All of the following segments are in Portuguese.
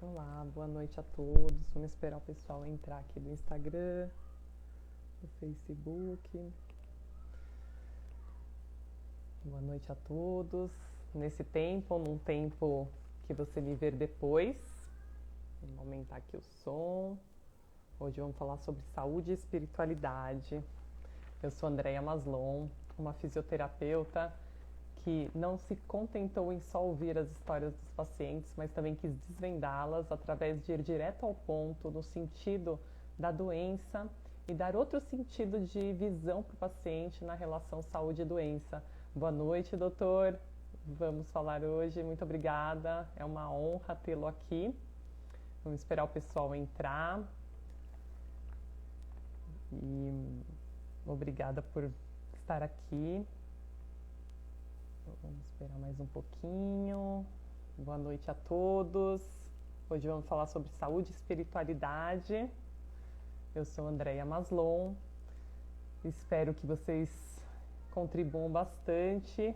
Olá, boa noite a todos. Vamos esperar o pessoal entrar aqui do Instagram, do Facebook. Boa noite a todos. Nesse tempo, num tempo que você me ver depois, vamos aumentar aqui o som. Hoje vamos falar sobre saúde e espiritualidade. Eu sou Andréia Maslon, uma fisioterapeuta que não se contentou em só ouvir as histórias dos pacientes, mas também quis desvendá-las através de ir direto ao ponto, no sentido da doença e dar outro sentido de visão para o paciente na relação saúde e doença. Boa noite, doutor. Vamos falar hoje. Muito obrigada. É uma honra tê-lo aqui. Vamos esperar o pessoal entrar. E obrigada por estar aqui. Vamos esperar mais um pouquinho. Boa noite a todos. Hoje vamos falar sobre saúde e espiritualidade. Eu sou Andréia Maslon. Espero que vocês contribuam bastante.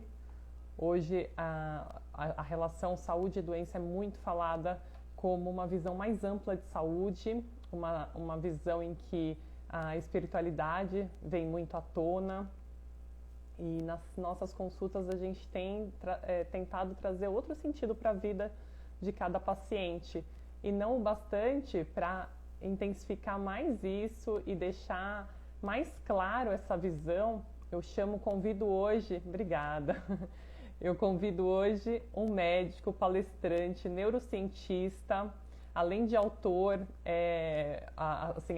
Hoje a relação saúde e doença é muito falada como uma visão mais ampla de saúde, uma visão em que a espiritualidade vem muito à tona. E nas nossas consultas a gente tem tentado trazer outro sentido para a vida de cada paciente. E não o bastante para intensificar mais isso e deixar mais claro essa visão. Convido hoje, obrigada, eu convido hoje um médico, palestrante, neurocientista, além de autor,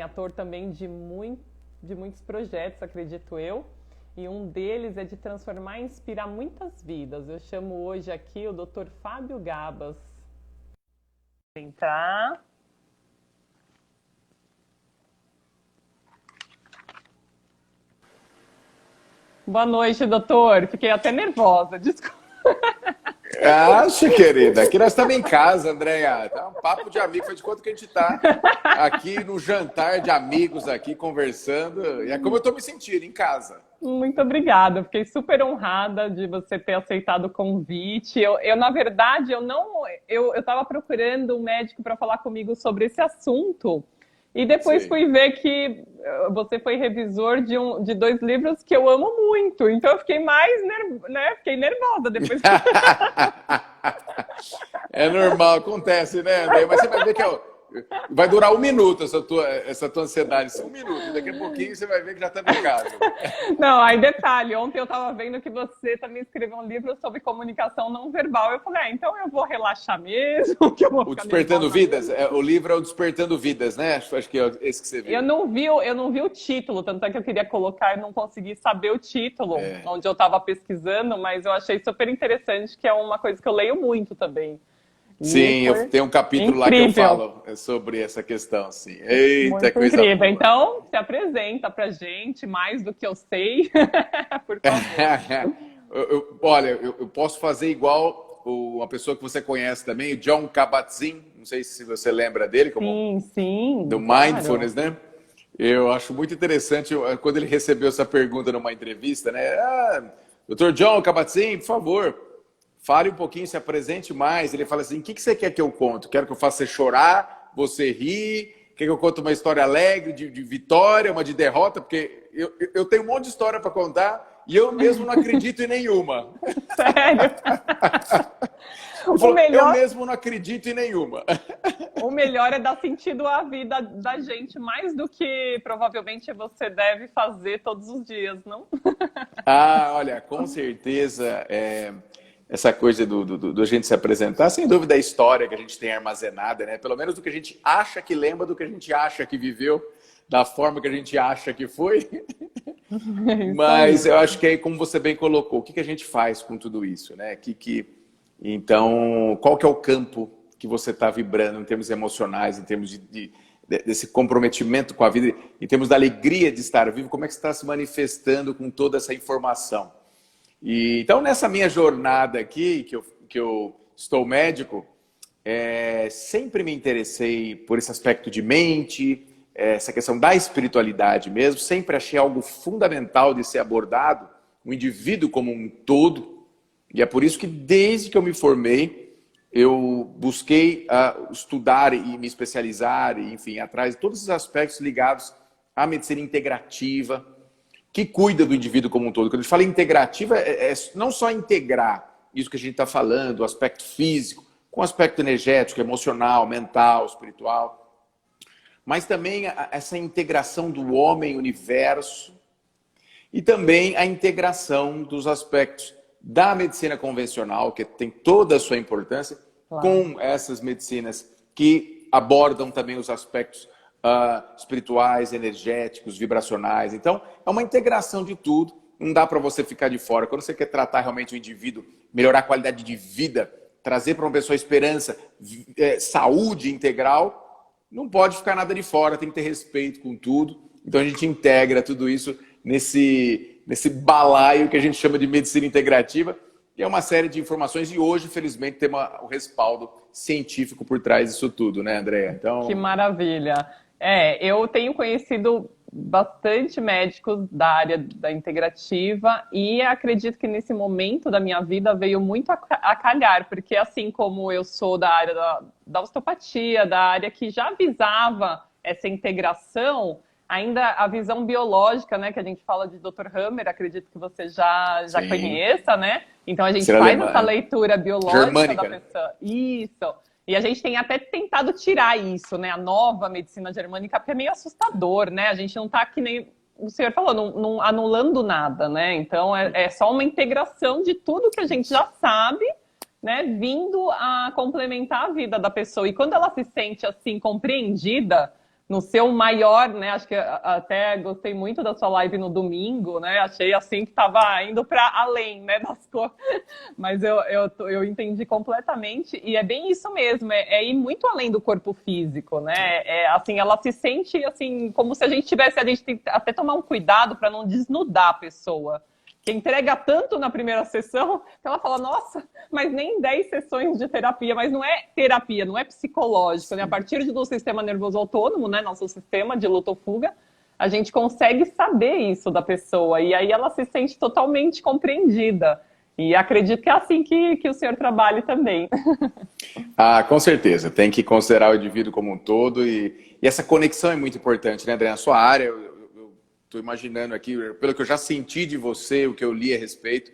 ator também de muitos projetos, acredito eu. E um deles é de transformar e inspirar muitas vidas. Eu chamo hoje aqui o Dr. Fábio Gabas. Entrar. Boa noite, doutor. Fiquei até nervosa, desculpa. Acho, querida. Aqui nós estamos em casa, Andréia. Tá um papo de amigo. Faz de conta que a gente está aqui no jantar de amigos aqui, conversando. E é como eu estou me sentindo, em casa. Muito obrigada. Fiquei super honrada de você ter aceitado o convite. Na verdade, eu estava procurando um médico para falar comigo sobre esse assunto. E depois Sim. fui ver que você foi revisor de 2 livros que eu amo muito. Então eu fiquei fiquei nervosa depois. É normal, acontece, né, Andréia? Mas você vai ver que vai durar 1 minuto essa tua ansiedade. 1 minuto. Daqui a pouquinho você vai ver que já está em casa. Não, aí detalhe, ontem eu estava vendo que você também escreveu um livro sobre comunicação não verbal. Eu falei, então eu vou relaxar mesmo, que eu vou O ficar Despertando nervosa Vidas, mesmo. o livro é o Despertando Vidas, né? Acho que é esse que você viu. Eu não vi o título, tanto é que eu queria colocar e não consegui saber o título, onde eu estava pesquisando, mas eu achei super interessante, que é uma coisa que eu leio muito também. Sim, eu tenho um capítulo lá que eu falo sobre essa questão, sim. Eita, muito coisa incrível. boa. Então, se apresenta pra gente, mais do que eu sei, por favor. Olha, eu posso fazer igual uma pessoa que você conhece também, o Jon Kabat-Zinn, não sei se você lembra dele, Sim, do claro. Mindfulness, né? Eu acho muito interessante quando ele recebeu essa pergunta numa entrevista, né? Dr. Jon Kabat-Zinn, por favor, fale um pouquinho, se apresente mais. Ele fala assim, o que você quer que eu conte? Quero que eu faça você chorar, você rir? Quer que eu conte uma história alegre, de vitória, uma de derrota? Porque eu tenho um monte de história para contar e eu mesmo não acredito em nenhuma. Sério? Eu mesmo não acredito em nenhuma. O melhor é dar sentido à vida da gente, mais do que provavelmente você deve fazer todos os dias, não? Olha, com certeza, essa coisa do a gente se apresentar, sem dúvida a história que a gente tem armazenada, né? Pelo menos do que a gente acha que lembra, do que a gente acha que viveu, da forma que a gente acha que foi. Mas eu acho que aí, como você bem colocou, o que a gente faz com tudo isso, né? Então, qual que é o campo que você está vibrando em termos emocionais, em termos desse comprometimento com a vida, em termos da alegria de estar vivo, como é que você está se manifestando com toda essa informação? Então, nessa minha jornada aqui, que eu estou médico, sempre me interessei por esse aspecto de mente, essa questão da espiritualidade mesmo, sempre achei algo fundamental de ser abordado, o indivíduo como um todo, e é por isso que desde que eu me formei, eu busquei estudar e me especializar, e, enfim, atrás de todos os aspectos ligados à medicina integrativa, que cuida do indivíduo como um todo. Quando a gente fala integrativa, é não só integrar isso que a gente está falando, o aspecto físico, com o aspecto energético, emocional, mental, espiritual, mas também essa integração do homem-universo e também a integração dos aspectos da medicina convencional, que tem toda a sua importância, claro, com essas medicinas que abordam também os aspectos espirituais, energéticos, vibracionais. Então, é uma integração de tudo. Não dá para você ficar de fora. Quando você quer tratar realmente o indivíduo, melhorar a qualidade de vida, trazer para uma pessoa esperança, saúde integral, não pode ficar nada de fora, tem que ter respeito com tudo. Então, a gente integra tudo isso nesse balaio que a gente chama de medicina integrativa, que é uma série de informações, e hoje, felizmente, tem o respaldo científico por trás disso tudo, né, Andréa? Então... Que maravilha! Eu tenho conhecido bastante médicos da área da integrativa e acredito que nesse momento da minha vida veio muito a calhar, porque assim como eu sou da área da osteopatia, da área que já visava essa integração, ainda a visão biológica, né, que a gente fala de Dr. Hammer, acredito que você já conheça, né? Então a gente faz essa leitura biológica germânica, da pessoa. Isso. E a gente tem até tentado tirar isso, né? A nova medicina germânica, porque é meio assustador, né? A gente não está, que nem o senhor falou, não anulando nada, né? Então é só uma integração de tudo que a gente já sabe, né? Vindo a complementar a vida da pessoa. E quando ela se sente assim, compreendida no seu maior, né? Acho que até gostei muito da sua live no domingo, né? Achei assim que estava indo para além, né, das coisas. Mas eu entendi completamente e é bem isso mesmo. É ir muito além do corpo físico, né? Assim, ela se sente assim como se a gente tivesse, a gente tem que até tomar um cuidado para não desnudar a pessoa. Que entrega tanto na primeira sessão, que ela fala, nossa, mas nem 10 sessões de terapia, mas não é terapia, não é psicológico, né? A partir do sistema nervoso autônomo, né, nosso sistema de luta ou fuga, a gente consegue saber isso da pessoa, e aí ela se sente totalmente compreendida. E acredito que é assim que o senhor trabalha também. Com certeza, tem que considerar o indivíduo como um todo, e essa conexão é muito importante, né, André? Na sua área, estou imaginando aqui, pelo que eu já senti de você, o que eu li a respeito,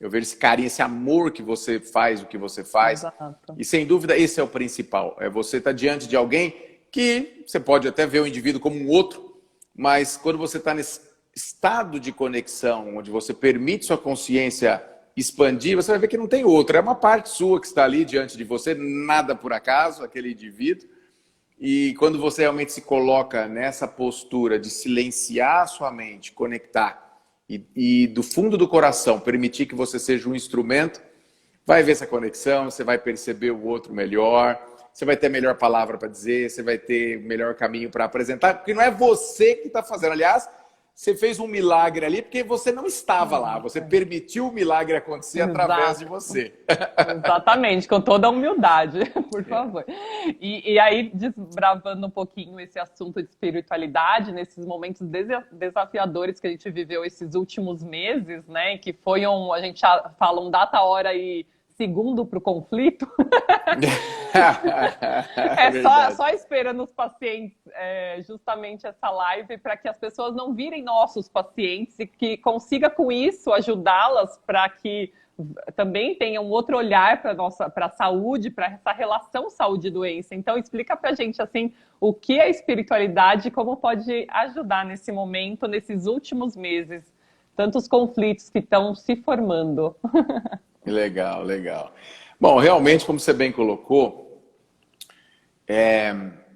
eu vejo esse carinho, esse amor que você faz, o que você faz. Exato. E sem dúvida esse é o principal. É você estar diante de alguém que você pode até ver o indivíduo como um outro, mas quando você está nesse estado de conexão, onde você permite sua consciência expandir, você vai ver que não tem outro. É uma parte sua que está ali diante de você, nada por acaso, aquele indivíduo. E quando você realmente se coloca nessa postura de silenciar a sua mente, conectar e do fundo do coração permitir que você seja um instrumento, vai ver essa conexão, você vai perceber o outro melhor, você vai ter a melhor palavra para dizer, você vai ter o melhor caminho para apresentar, porque não é você que está fazendo. Aliás, você fez um milagre ali porque você não estava lá, você permitiu o milagre acontecer através de você. Exatamente, com toda a humildade, por favor. E aí, desbravando um pouquinho esse assunto de espiritualidade, nesses momentos desafiadores que a gente viveu esses últimos meses, né, que foi a gente fala data, hora e segundo para o conflito. Só esperando os pacientes, justamente essa live, para que as pessoas não virem nossos pacientes e que consiga com isso ajudá-las para que também tenham um outro olhar para a saúde, para essa relação saúde e doença. Então explica para a gente assim, o que é espiritualidade e como pode ajudar nesse momento, nesses últimos meses, tantos conflitos que estão se formando. Legal, legal. Bom, realmente, como você bem colocou,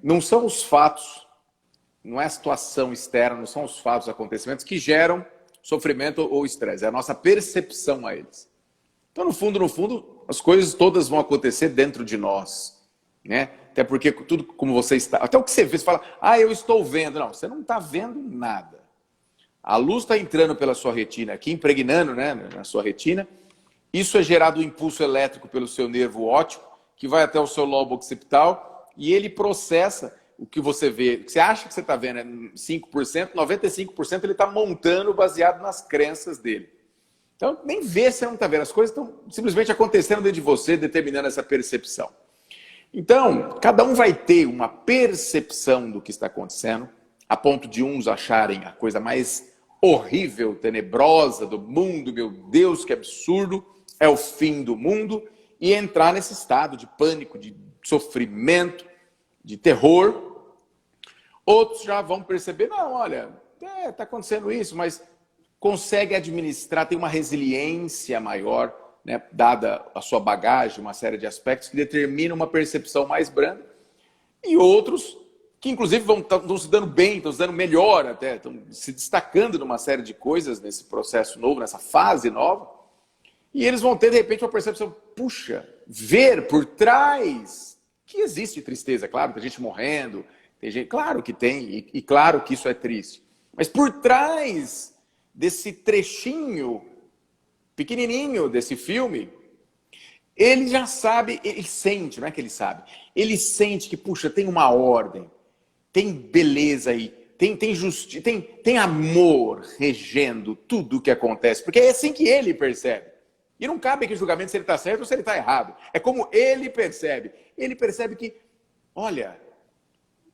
não são os fatos, não é a situação externa, não são os fatos, os acontecimentos que geram sofrimento ou estresse, é a nossa percepção a eles. Então, no fundo, as coisas todas vão acontecer dentro de nós, né? Até porque tudo como você está, até o que você vê, você fala, eu estou vendo. Não, você não está vendo nada. A luz está entrando pela sua retina aqui, impregnando, né, na sua retina. Isso é gerado um impulso elétrico pelo seu nervo óptico, que vai até o seu lobo occipital, e ele processa o que você vê. O que você acha que você está vendo é 5%, 95% ele está montando baseado nas crenças dele. Então, nem vê se não está vendo. As coisas estão simplesmente acontecendo dentro de você, determinando essa percepção. Então, cada um vai ter uma percepção do que está acontecendo, a ponto de uns acharem a coisa mais horrível, tenebrosa do mundo, meu Deus, que absurdo, é o fim do mundo, e entrar nesse estado de pânico, de sofrimento, de terror. Outros já vão perceber, não, olha, está acontecendo isso, mas consegue administrar, tem uma resiliência maior, né, dada a sua bagagem, uma série de aspectos que determinam uma percepção mais branda. E outros que, inclusive, estão se dando bem, estão se dando melhor até, estão se destacando numa série de coisas nesse processo novo, nessa fase nova. E eles vão ter, de repente, uma percepção, puxa, ver por trás que existe tristeza. Claro, tem gente morrendo, tem gente, claro que tem, e claro que isso é triste. Mas por trás desse trechinho pequenininho desse filme, ele já sabe, ele sente, não é que ele sabe, ele sente que, puxa, tem uma ordem, tem beleza aí, tem justiça, tem amor regendo tudo o que acontece, porque é assim que ele percebe. E não cabe aqui julgamento se ele está certo ou se ele está errado. É como ele percebe. Ele percebe que, olha,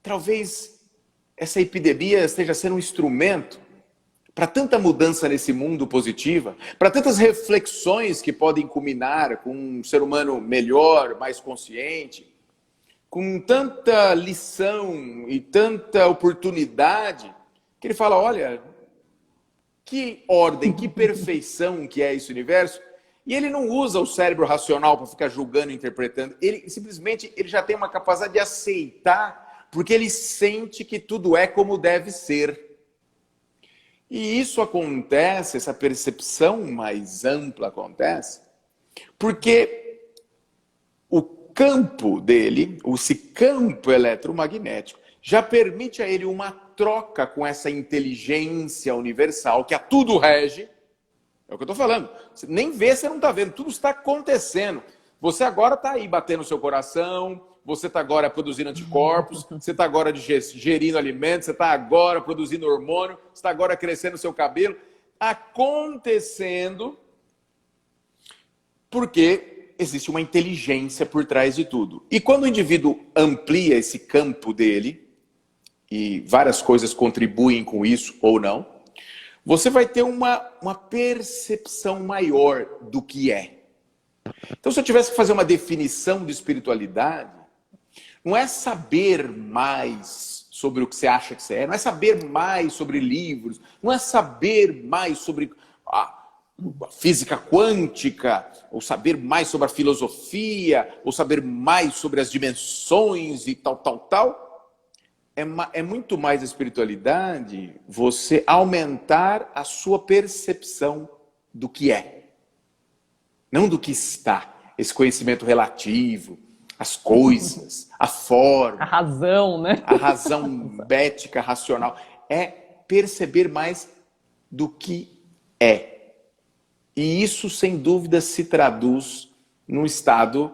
talvez essa epidemia esteja sendo um instrumento para tanta mudança nesse mundo positiva, para tantas reflexões que podem culminar com um ser humano melhor, mais consciente, com tanta lição e tanta oportunidade, que ele fala, olha, que ordem, que perfeição que é esse universo. E ele não usa o cérebro racional para ficar julgando e interpretando. Ele simplesmente ele já tem uma capacidade de aceitar, porque ele sente que tudo é como deve ser. E isso acontece, essa percepção mais ampla acontece, porque o campo dele, esse campo eletromagnético, já permite a ele uma troca com essa inteligência universal que a tudo rege. É o que eu estou falando. Você nem vê, você não está vendo. Tudo está acontecendo. Você agora está aí batendo o seu coração, você está agora produzindo anticorpos, você está agora digerindo alimentos, você está agora produzindo hormônio, você está agora crescendo o seu cabelo. Acontecendo porque existe uma inteligência por trás de tudo. E quando o indivíduo amplia esse campo dele, e várias coisas contribuem com isso ou não, você vai ter uma percepção maior do que é. Então, se eu tivesse que fazer uma definição de espiritualidade, não é saber mais sobre o que você acha que você é, não é saber mais sobre livros, não é saber mais sobre a física quântica, ou saber mais sobre a filosofia, ou saber mais sobre as dimensões e tal. É muito mais a espiritualidade você aumentar a sua percepção do que é, não do que está. Esse conhecimento relativo, as coisas, a forma. A razão, né? A razão bética, racional. É perceber mais do que é. E isso, sem dúvida, se traduz num estado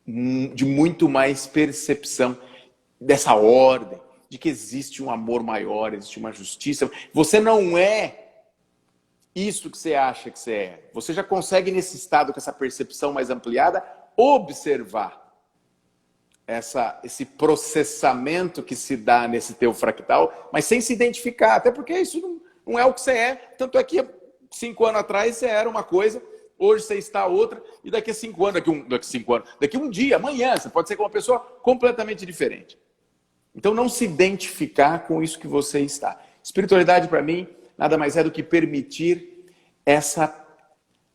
de muito mais percepção dessa ordem, de que existe um amor maior, existe uma justiça. Você não é isso que você acha que você é. Você já consegue, nesse estado, com essa percepção mais ampliada, observar esse processamento que se dá nesse teu fractal, mas sem se identificar, até porque isso não é o que você é. Tanto é que 5 anos atrás você era uma coisa, hoje você está outra, e daqui a 5 anos, daqui um dia, amanhã, você pode ser uma pessoa completamente diferente. Então, não se identificar com isso que você está. Espiritualidade, para mim, nada mais é do que permitir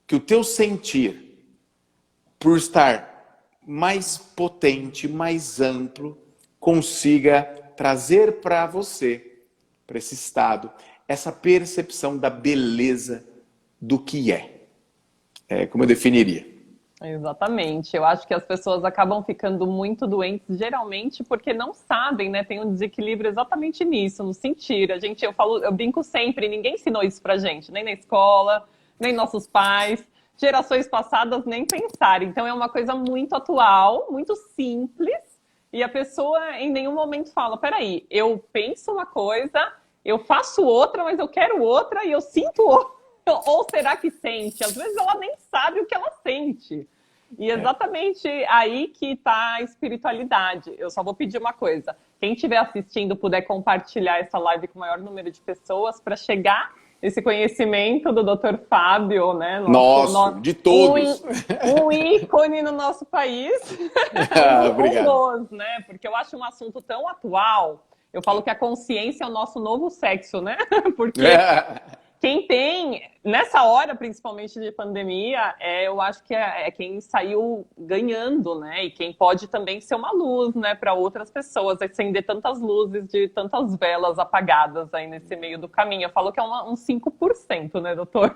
que o teu sentir, por estar mais potente, mais amplo, consiga trazer para você, para esse estado, essa percepção da beleza do que é. É como eu definiria. Exatamente. Eu acho que as pessoas acabam ficando muito doentes, geralmente porque não sabem, né? Tem um desequilíbrio exatamente nisso, no sentir. Eu brinco sempre, ninguém ensinou isso pra gente, nem na escola, nem nossos pais, gerações passadas nem pensar. Então é uma coisa muito atual, muito simples, e a pessoa em nenhum momento fala, peraí, eu penso uma coisa, eu faço outra, mas eu quero outra e eu sinto outra. Ou será que sente? Às vezes ela nem sabe o que ela sente. E exatamente aí que está a espiritualidade. Eu só vou pedir uma coisa. Quem estiver assistindo puder compartilhar essa live com o maior número de pessoas para chegar esse conhecimento do Dr. Fábio, né? De todos. Um ícone no nosso país. Obrigado. Né? Porque eu acho um assunto tão atual. Eu falo que a consciência é o nosso novo sexo, né? Porque quem tem, nessa hora, principalmente de pandemia, eu acho que é quem saiu ganhando, né? E quem pode também ser uma luz, né, para outras pessoas, acender tantas luzes de tantas velas apagadas aí nesse meio do caminho. Eu falo que é uns 5%, né, doutor?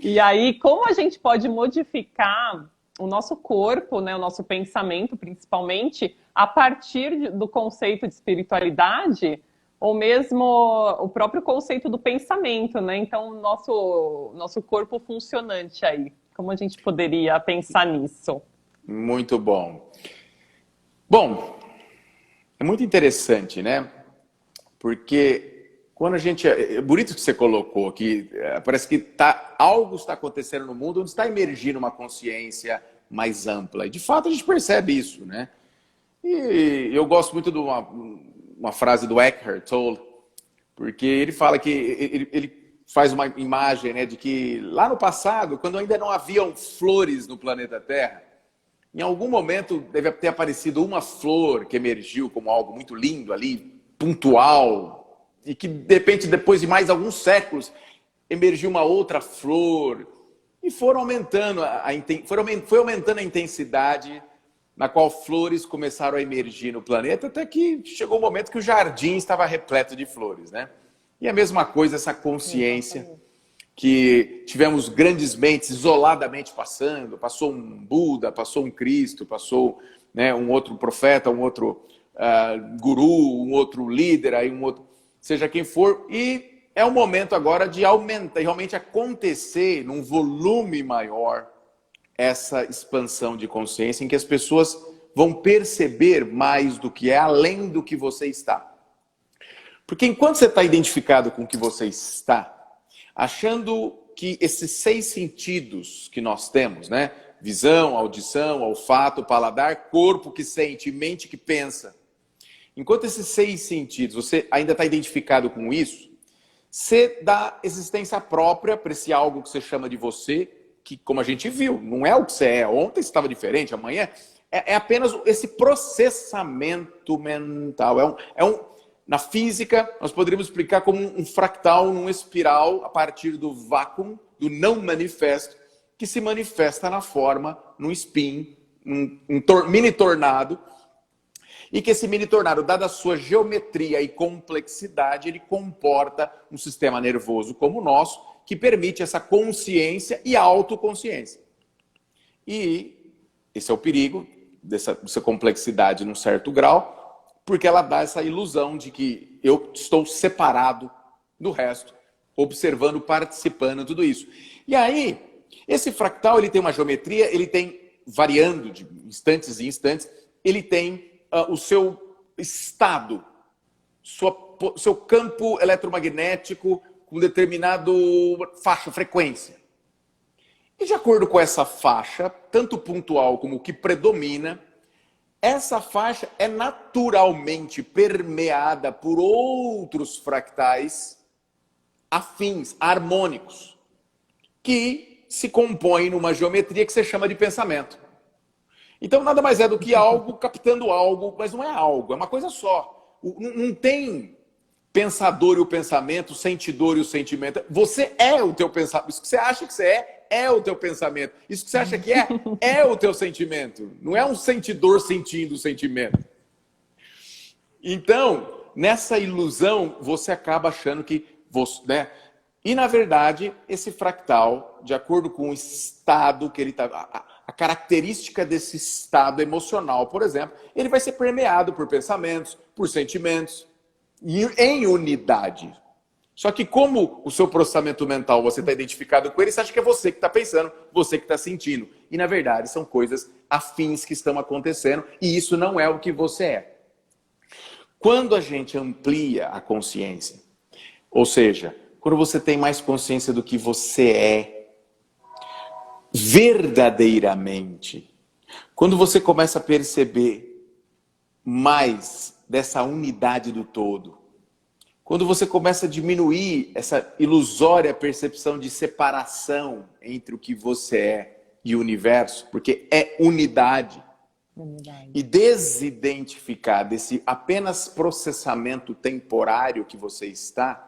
E aí, como a gente pode modificar o nosso corpo, né, o nosso pensamento, principalmente, a partir do conceito de espiritualidade, ou mesmo o próprio conceito do pensamento, né? Então, nosso corpo funcionante aí. Como a gente poderia pensar nisso? Muito bom. Bom, é muito interessante, né? Porque quando a gente... É bonito que você colocou, que parece que algo está acontecendo no mundo onde está emergindo uma consciência mais ampla. E, de fato, a gente percebe isso, né? E eu gosto muito de uma frase do Eckhart Tolle, porque ele fala que ele faz uma imagem, né, de que lá no passado, quando ainda não haviam flores no planeta Terra, em algum momento deve ter aparecido uma flor que emergiu como algo muito lindo ali, pontual, e que de repente, depois de mais alguns séculos, emergiu uma outra flor, e foram aumentando foi aumentando a intensidade na qual flores começaram a emergir no planeta, até que chegou o momento que o jardim estava repleto de flores, né? E a mesma coisa, essa consciência que tivemos grandes mentes isoladamente passou um Buda, passou um Cristo, passou, né, um outro profeta, um outro guru, um outro líder, aí um outro, seja quem for, e é o momento agora de aumentar, realmente acontecer num volume maior, essa expansão de consciência em que as pessoas vão perceber mais do que é, além do que você está. Porque enquanto você está identificado com o que você está, achando que esses 6 sentidos que nós temos, né? Visão, audição, olfato, paladar, corpo que sente, mente que pensa. Enquanto esses 6 sentidos, você ainda está identificado com isso, você dá existência própria para esse algo que você chama de você, que, como a gente viu, não é o que você é. Ontem você estava diferente, amanhã é apenas esse processamento mental. Na física, nós poderíamos explicar como um fractal num espiral a partir do vácuo, do não manifesto, que se manifesta na forma, num spin, mini tornado, e que esse mini tornado, dada a sua geometria e complexidade, ele comporta um sistema nervoso como o nosso, que permite essa consciência e autoconsciência. E esse é o perigo dessa complexidade num certo grau, porque ela dá essa ilusão de que eu estou separado do resto, observando, participando, tudo isso. E aí, esse fractal, ele tem uma geometria, ele tem, variando de instantes em instantes, ele tem o seu estado, seu campo eletromagnético, com determinado faixa, frequência. E de acordo com essa faixa, tanto pontual como o que predomina, essa faixa é naturalmente permeada por outros fractais afins, harmônicos, que se compõem numa geometria que você chama de pensamento. Então nada mais é do que algo captando algo, mas não é algo, é uma coisa só. Não tem pensador e o pensamento, sentidor e o sentimento. Você é o teu pensamento. Isso que você acha que você é o teu pensamento. Isso que você acha que é o teu sentimento. Não é um sentidor sentindo o sentimento. Então, nessa ilusão, você acaba achando que você, né? E, na verdade, esse fractal, de acordo com o estado que ele está... A característica desse estado emocional, por exemplo, ele vai ser permeado por pensamentos, por sentimentos, em unidade. Só que como o seu processamento mental, você está identificado com ele, você acha que é você que está pensando, você que está sentindo. E, na verdade, são coisas afins que estão acontecendo, e isso não é o que você é. Quando a gente amplia a consciência, ou seja, quando você tem mais consciência do que você é, verdadeiramente, quando você começa a perceber mais dessa unidade do todo, quando você começa a diminuir essa ilusória percepção de separação entre o que você é e o universo, porque é unidade, e desidentificar desse apenas processamento temporário que você está,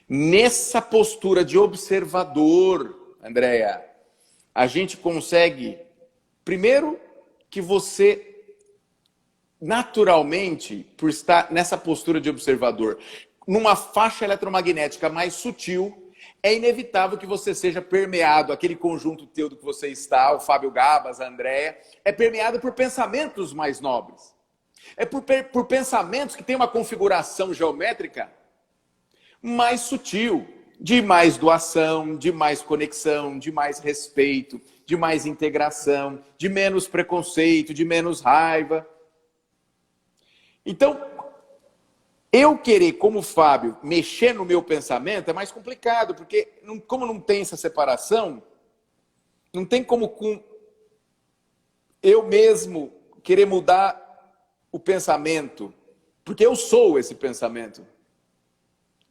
nessa postura de observador, Andréia, a gente consegue, primeiro, que você naturalmente, por estar nessa postura de observador, numa faixa eletromagnética mais sutil, é inevitável que você seja permeado, aquele conjunto teu do que você está, o Fábio Gabas, a Andréia, é permeado por pensamentos mais nobres. É por pensamentos que têm uma configuração geométrica mais sutil, de mais doação, de mais conexão, de mais respeito, de mais integração, de menos preconceito, de menos raiva. Então, eu querer, como Fábio, mexer no meu pensamento é mais complicado, porque como não tem essa separação, não tem como eu mesmo querer mudar o pensamento, porque eu sou esse pensamento.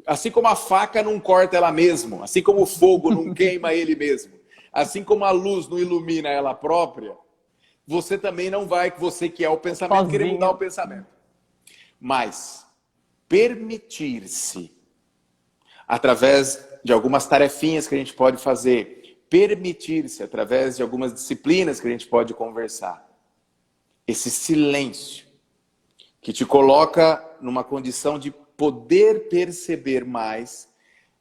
Assim como a faca não corta ela mesma, assim como o fogo não queima ele mesmo, assim como a luz não ilumina ela própria, você também não vai, você que é o pensamento, sozinho, querer mudar o pensamento. Mas permitir-se, através de algumas tarefinhas que a gente pode fazer, permitir-se, através de algumas disciplinas que a gente pode conversar, esse silêncio que te coloca numa condição de poder perceber mais,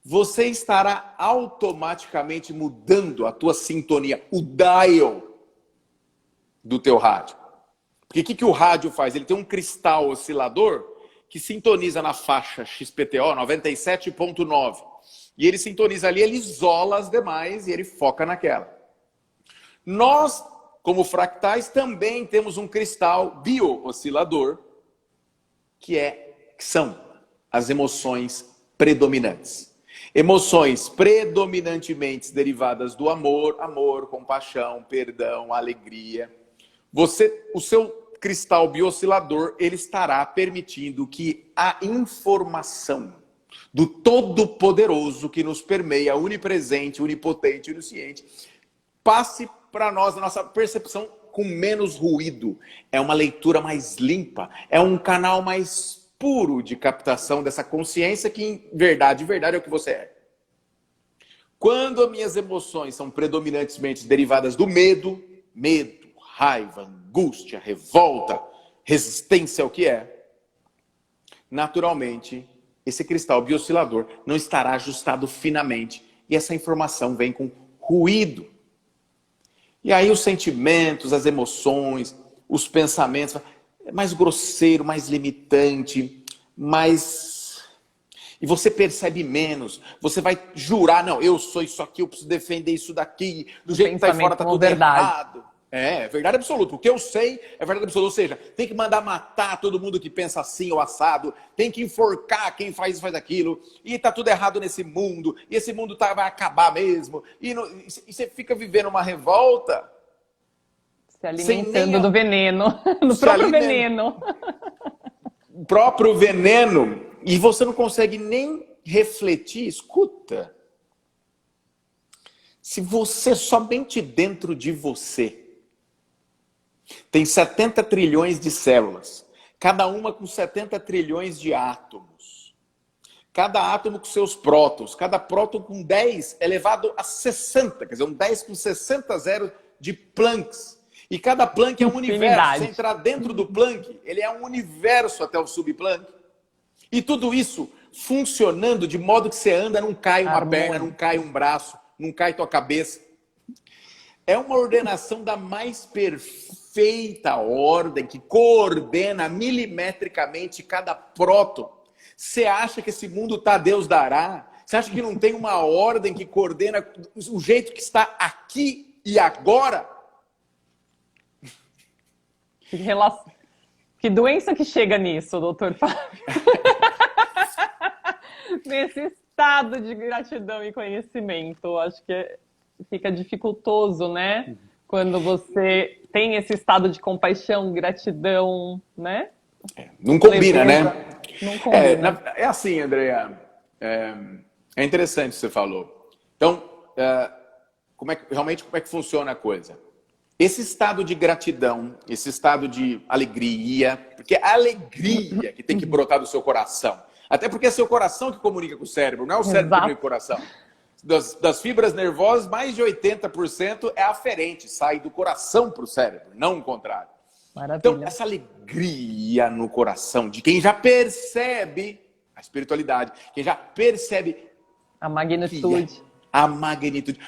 você estará automaticamente mudando a tua sintonia, o dial do teu rádio. Porque o que o rádio faz? Ele tem um cristal oscilador que sintoniza na faixa XPTO 97.9. E ele sintoniza ali, ele isola as demais e ele foca naquela. Nós, como fractais, também temos um cristal bio-oscilador, que são as emoções predominantes. Emoções predominantemente derivadas do amor, compaixão, perdão, alegria. O seu cristal bioscilador, ele estará permitindo que a informação do Todo-Poderoso que nos permeia, onipresente, onipotente, onisciente, passe para nós, a nossa percepção com menos ruído. É uma leitura mais limpa, é um canal mais puro de captação dessa consciência que, em verdade é o que você é. Quando as minhas emoções são predominantemente derivadas do medo, raiva, angústia, revolta, resistência ao que é, naturalmente, esse cristal bioscilador não estará ajustado finamente e essa informação vem com ruído. E aí os sentimentos, as emoções, os pensamentos, mais grosseiro, mais limitante, mais... E você percebe menos, você vai jurar, não, eu sou isso aqui, eu preciso defender isso daqui, do jeito que tá aí fora tá tudo errado. É verdade absoluta. O que eu sei é verdade absoluta. Ou seja, tem que mandar matar todo mundo que pensa assim ou assado. Tem que enforcar quem faz isso, faz aquilo. E tá tudo errado nesse mundo. E esse mundo vai acabar mesmo. E você fica vivendo uma revolta. Se alimentando do veneno. Do próprio veneno. O próprio veneno. E você não consegue nem refletir. Escuta. Se você, somente dentro de você, tem 70 trilhões de células, cada uma com 70 trilhões de átomos. Cada átomo com seus prótons, cada próton com 10 elevado a 60, quer dizer, um 10 com 60 zeros de Plancks. E cada Planck é um universo. Se entrar dentro do Planck, ele é um universo até o subplanck. E tudo isso funcionando de modo que você anda, não cai uma perna, não cai um braço, não cai tua cabeça. É uma ordenação da mais perfeita ordem que coordena milimetricamente cada próton. Você acha que esse mundo tá Deus dará? Você acha que não tem uma ordem que coordena o jeito que está aqui e agora? Que doença que chega nisso, doutor Fábio? Nesse estado de gratidão e conhecimento. Acho que fica dificultoso, né? Quando você tem esse estado de compaixão, gratidão, né? Não combina, Leveza. né? Não combina. É assim, Andrea. É interessante o que você falou. Então, realmente como é que funciona a coisa? Esse estado de gratidão, esse estado de alegria, porque é a alegria que tem que brotar do seu coração. Até porque é seu coração que comunica com o cérebro, não é o cérebro que comunica com o coração. Das fibras nervosas, mais de 80% é aferente, sai do coração para o cérebro, não o contrário. Maravilha. Então, essa alegria no coração de quem já percebe a espiritualidade, quem já percebe a magnitude,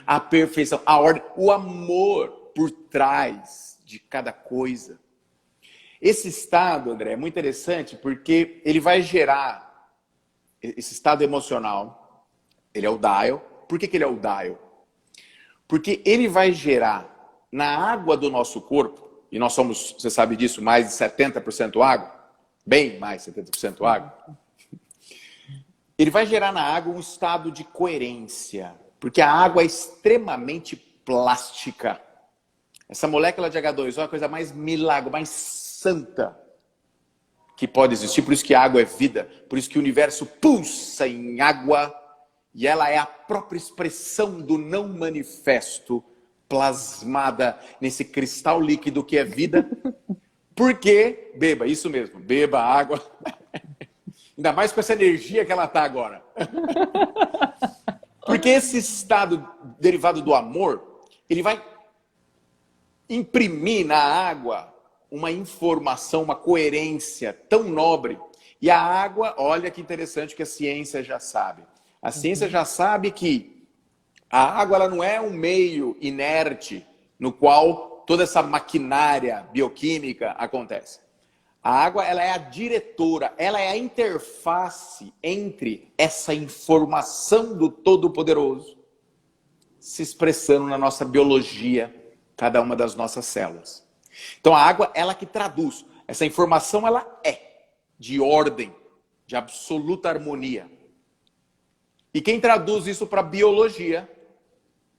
a perfeição, a ordem, o amor por trás de cada coisa. Esse estado, André, é muito interessante porque ele vai gerar esse estado emocional. Ele é o dial. Por que ele é o dial? Porque ele vai gerar na água do nosso corpo, e nós somos, você sabe disso, mais de 70% água, bem mais de 70% água, ele vai gerar na água um estado de coerência, porque a água é extremamente plástica. Essa molécula de H2O é a coisa mais milagre, mais santa que pode existir, por isso que a água é vida, por isso que o universo pulsa em água, e ela é a própria expressão do não manifesto, plasmada nesse cristal líquido que é vida. Porque, beba, isso mesmo, beba água. Ainda mais com essa energia que ela está agora. Porque esse estado derivado do amor, ele vai imprimir na água uma informação, uma coerência tão nobre. E a água, olha que interessante que a ciência já sabe. A ciência já sabe que a água ela não é um meio inerte no qual toda essa maquinária bioquímica acontece. A água ela é a diretora, ela é a interface entre essa informação do Todo-Poderoso se expressando na nossa biologia, cada uma das nossas células. Então a água, ela que traduz. Essa informação, ela é de ordem, de absoluta harmonia. E quem traduz isso para a biologia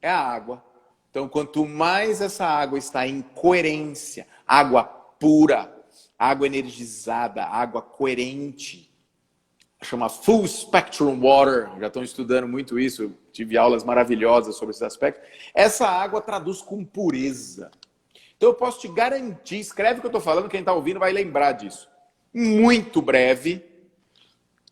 é a água. Então, quanto mais essa água está em coerência, água pura, água energizada, água coerente, chama Full Spectrum Water, já estão estudando muito isso, tive aulas maravilhosas sobre esse aspecto. Essa água traduz com pureza. Então eu posso te garantir, escreve o que eu estou falando, quem está ouvindo vai lembrar disso. Muito breve,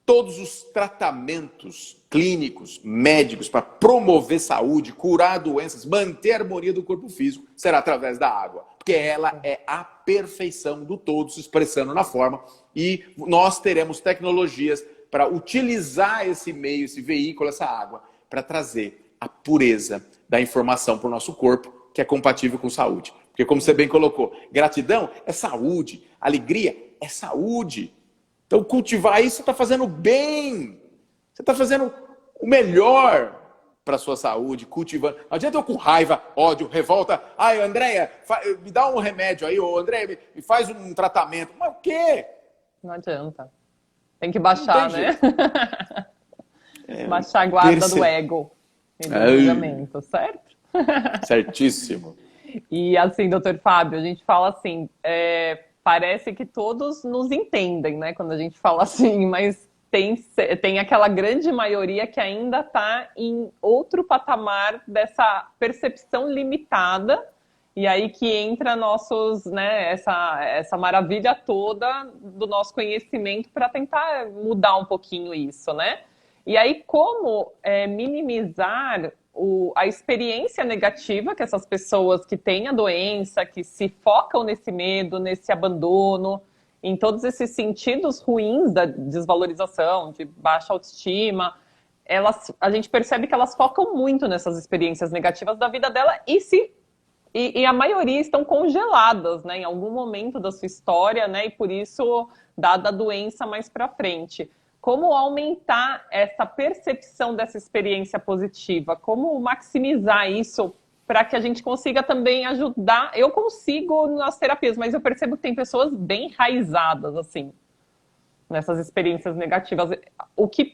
todos os tratamentos clínicos, médicos, para promover saúde, curar doenças, manter a harmonia do corpo físico, será através da água. Porque ela é a perfeição do todo se expressando na forma. E nós teremos tecnologias para utilizar esse meio, esse veículo, essa água, para trazer a pureza da informação para o nosso corpo, que é compatível com saúde. Porque como você bem colocou, gratidão é saúde, alegria é saúde. Então cultivar isso, você está fazendo bem. Você está fazendo o melhor para a sua saúde, cultivando. Não adianta eu com raiva, ódio, revolta. Ai, Andréia, me dá um remédio aí. Ô, Andréia, me faz um tratamento. Mas o quê? Não adianta. Tem que baixar, né? Baixar a guarda do ego e do julgamento, certo? Certíssimo. E assim, doutor Fábio, a gente fala assim, parece que todos nos entendem, né? Quando a gente fala assim, mas tem aquela grande maioria que ainda está em outro patamar dessa percepção limitada, e aí que entra nossos, né, essa maravilha toda do nosso conhecimento para tentar mudar um pouquinho isso, né? E aí como minimizar a experiência negativa que essas pessoas que têm a doença, que se focam nesse medo, nesse abandono, em todos esses sentidos ruins da desvalorização, de baixa autoestima, a gente percebe que elas focam muito nessas experiências negativas da vida dela e a maioria estão congeladas, né, em algum momento da sua história, né, e por isso dada a doença mais para frente. Como aumentar essa percepção dessa experiência positiva? Como maximizar isso para que a gente consiga também ajudar? Eu consigo nas terapias, mas eu percebo que tem pessoas bem enraizadas, assim. nessas experiências negativas. O que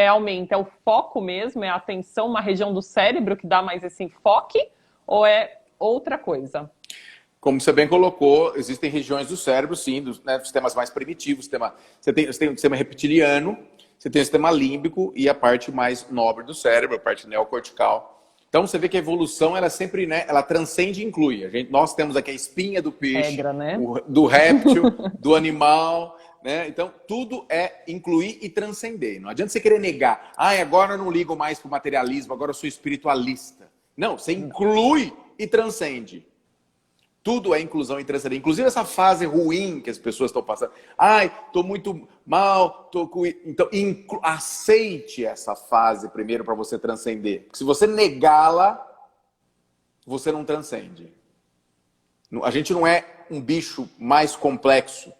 aumenta é o foco mesmo, é a atenção, uma região do cérebro que dá mais esse enfoque, ou é outra coisa? Como você bem colocou, existem regiões do cérebro, sim, dos sistemas mais primitivos. Você tem o sistema reptiliano, você tem o sistema límbico e a parte mais nobre do cérebro, a parte neocortical. Então você vê que a evolução, ela sempre, ela transcende e inclui. Nós temos aqui a espinha do peixe, né? do réptil, do animal, né? Então tudo é incluir e transcender. Não adianta você querer negar. Agora eu não ligo mais para o materialismo, agora eu sou espiritualista. Não, você inclui e transcende. Tudo é inclusão e transcendência. Inclusive essa fase ruim que as pessoas estão passando. Estou muito mal. Então, aceite essa fase primeiro para você transcender. Porque se você negá-la, você não transcende. A gente não é um bicho mais complexo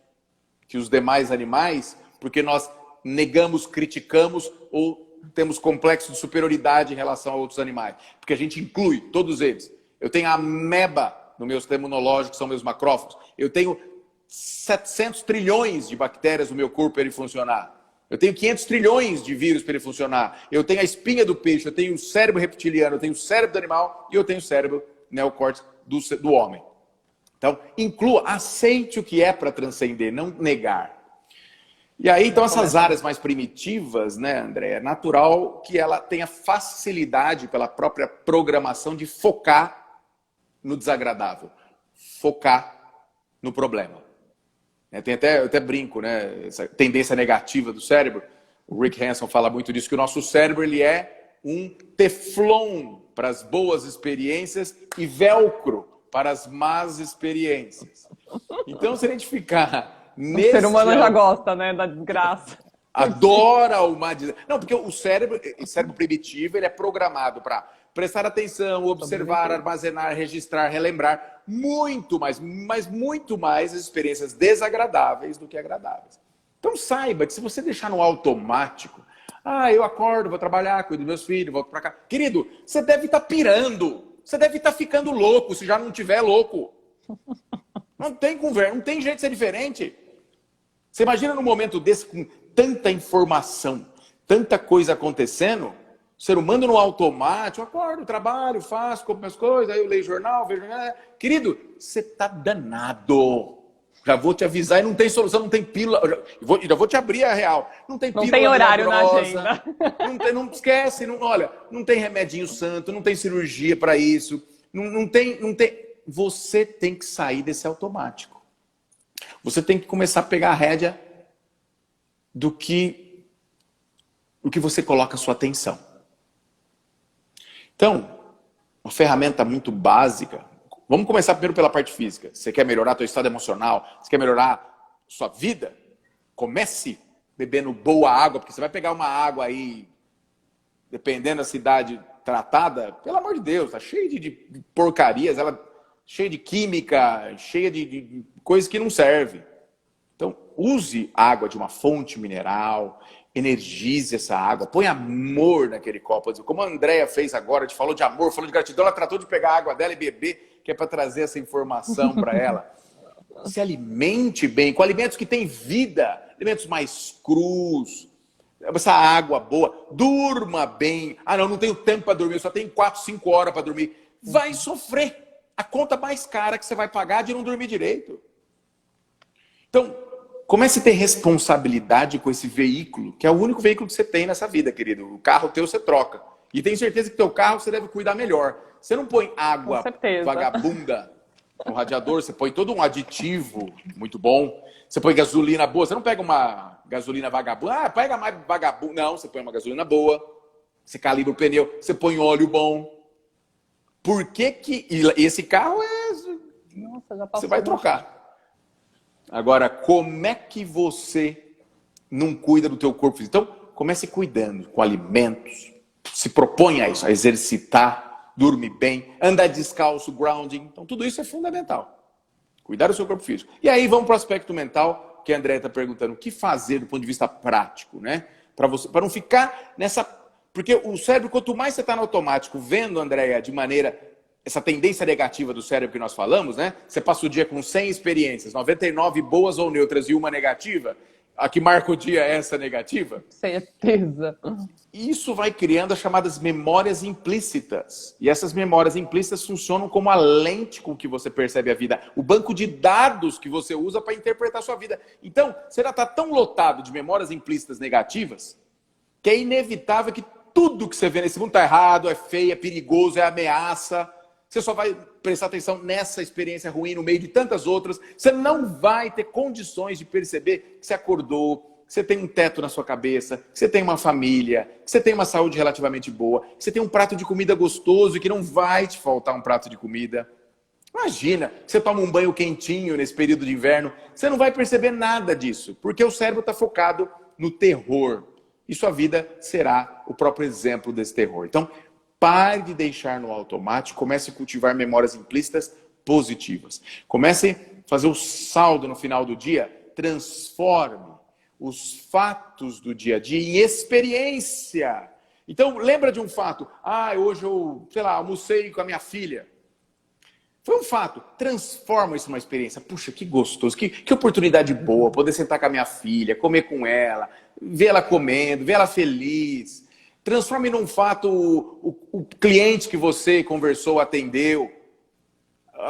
que os demais animais porque nós negamos, criticamos ou temos complexo de superioridade em relação a outros animais. Porque a gente inclui todos eles. Eu tenho a ameba no meu sistema imunológico, que são meus macrófagos. Eu tenho 700 trilhões de bactérias no meu corpo para ele funcionar. Eu tenho 500 trilhões de vírus para ele funcionar. Eu tenho a espinha do peixe, eu tenho o cérebro reptiliano, eu tenho o cérebro do animal e eu tenho o cérebro neocórtex do homem. Então, inclua, aceite o que é para transcender, não negar. E aí, então, essas áreas mais primitivas, né, André, é natural que ela tenha facilidade pela própria programação de focar no desagradável, focar no problema. Eu até brinco, né? Essa tendência negativa do cérebro. O Rick Hanson fala muito disso, que o nosso cérebro ele é um teflon para as boas experiências e velcro para as más experiências. Então, se a gente ficar nesse... O ser humano já gosta, né, da desgraça. Adora uma... Não, porque o cérebro primitivo, ele é programado para prestar atenção, observar, armazenar, registrar, relembrar muito mais, mas muito mais as experiências desagradáveis do que agradáveis. Então saiba que se você deixar no automático, eu acordo, vou trabalhar, cuido dos meus filhos, volto para cá. Querido, você deve estar pirando, você deve estar ficando louco, se já não tiver louco. Não tem conversa, não tem jeito de ser diferente. Você imagina num momento desse, com tanta informação, tanta coisa acontecendo, o ser humano no automático, eu acordo, trabalho, faço, compro minhas coisas, aí eu leio jornal, vejo... Querido, você tá danado. Já vou te avisar, e não tem solução, não tem pílula. Já vou te abrir a real. Não tem pílula. Não tem horário na agenda. Não esquece, olha, não tem remedinho santo, não tem cirurgia para isso. Não tem. Você tem que sair desse automático. Você tem que começar a pegar a rédea do que você coloca a sua atenção. Então, uma ferramenta muito básica. Vamos começar primeiro pela parte física. Você quer melhorar seu estado emocional? Você quer melhorar sua vida? Comece bebendo boa água, porque você vai pegar uma água aí, dependendo da cidade tratada, pelo amor de Deus, tá cheia de porcarias, cheia de química, cheia de coisas que não servem. Então, use água de uma fonte mineral, energize essa água, põe amor naquele copo. Como a Andrea fez agora, te falou de amor, falou de gratidão, ela tratou de pegar a água dela e beber, que é para trazer essa informação para ela. Se alimente bem, com alimentos que têm vida, alimentos mais crus, essa água boa, durma bem. Não tenho tempo para dormir, eu só tenho 4, 5 horas para dormir. Vai sofrer a conta mais cara que você vai pagar de não dormir direito. Então, comece a ter responsabilidade com esse veículo, que é o único veículo que você tem nessa vida, querido. O carro teu você troca. E tenho certeza que teu carro você deve cuidar melhor. Você não põe água vagabunda no radiador, você põe todo um aditivo muito bom. Você põe gasolina boa, você não pega uma gasolina vagabunda. Pega mais vagabunda. Não, você põe uma gasolina boa, você calibra o pneu, você põe óleo bom. Por que que... E esse carro Nossa, já passou. Você vai trocar. Agora, como é que você não cuida do teu corpo físico? Então, comece cuidando com alimentos. Se propõe a isso, a exercitar, dormir bem, andar descalço, grounding. Então, tudo isso é fundamental. Cuidar do seu corpo físico. E aí, vamos para o aspecto mental, que a André está perguntando. O que fazer do ponto de vista prático, né? Para não ficar nessa... Porque o cérebro, quanto mais você está no automático, vendo, Andréia, de maneira... Essa tendência negativa do cérebro que nós falamos, né? Você passa o dia com 100 experiências, 99 boas ou neutras e uma negativa. a que marca o dia é essa negativa? Certeza. Isso vai criando as chamadas memórias implícitas. E essas memórias implícitas funcionam como a lente com que você percebe a vida, o banco de dados que você usa para interpretar a sua vida. Então, você já está tão lotado de memórias implícitas negativas que é inevitável que tudo que você vê nesse mundo está errado, é feio, é perigoso, é ameaça. Você só vai prestar atenção nessa experiência ruim no meio de tantas outras. Você não vai ter condições de perceber que você acordou, que você tem um teto na sua cabeça, que você tem uma família, que você tem uma saúde relativamente boa, que você tem um prato de comida gostoso e que não vai te faltar um prato de comida. Imagina, você toma um banho quentinho nesse período de inverno, você não vai perceber nada disso, porque o cérebro está focado no terror. E sua vida será o próprio exemplo desse terror. Então, pare de deixar no automático, comece a cultivar memórias implícitas positivas. Comece a fazer o saldo no final do dia, transforme os fatos do dia a dia em experiência. Então, lembra de um fato. Hoje eu, almocei com a minha filha. Foi um fato. Transforma isso numa experiência. Puxa, que gostoso, que oportunidade boa, poder sentar com a minha filha, comer com ela, ver ela comendo, ver ela feliz. Transforme num fato o cliente que você conversou, atendeu,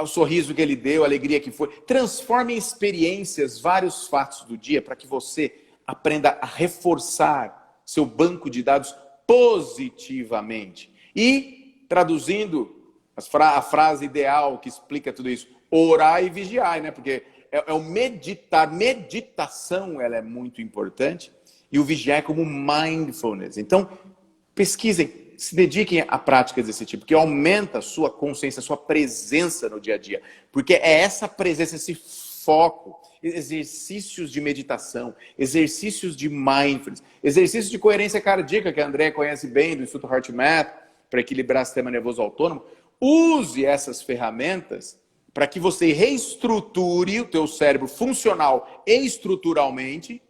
o sorriso que ele deu, a alegria que foi. Transforme em experiências vários fatos do dia para que você aprenda a reforçar seu banco de dados positivamente. E, traduzindo a frase ideal que explica tudo isso, orar e vigiar, né? Porque é o meditar. Meditação, ela é muito importante. E o vigiar é como mindfulness. Então, pesquisem, se dediquem a práticas desse tipo, que aumenta a sua consciência, a sua presença no dia a dia. Porque é essa presença, esse foco, exercícios de meditação, exercícios de mindfulness, exercícios de coerência cardíaca, que a Andrea conhece bem, do Instituto HeartMath, para equilibrar o sistema nervoso autônomo. Use essas ferramentas para que você reestruture o teu cérebro funcional e estruturalmente.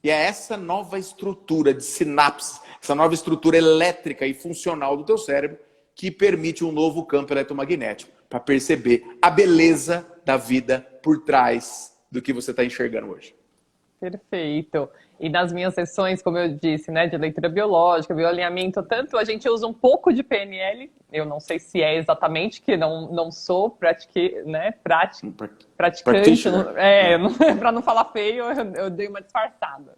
E é essa nova estrutura de sinapses, essa nova estrutura elétrica e funcional do teu cérebro que permite um novo campo eletromagnético para perceber a beleza da vida por trás do que você está enxergando hoje. Perfeito. E nas minhas sessões, como eu disse, né, de leitura biológica, bioalinhamento, tanto a gente usa um pouco de PNL, eu não sei se é exatamente, que não sou praticante, para não falar feio, eu dei uma disfarçada.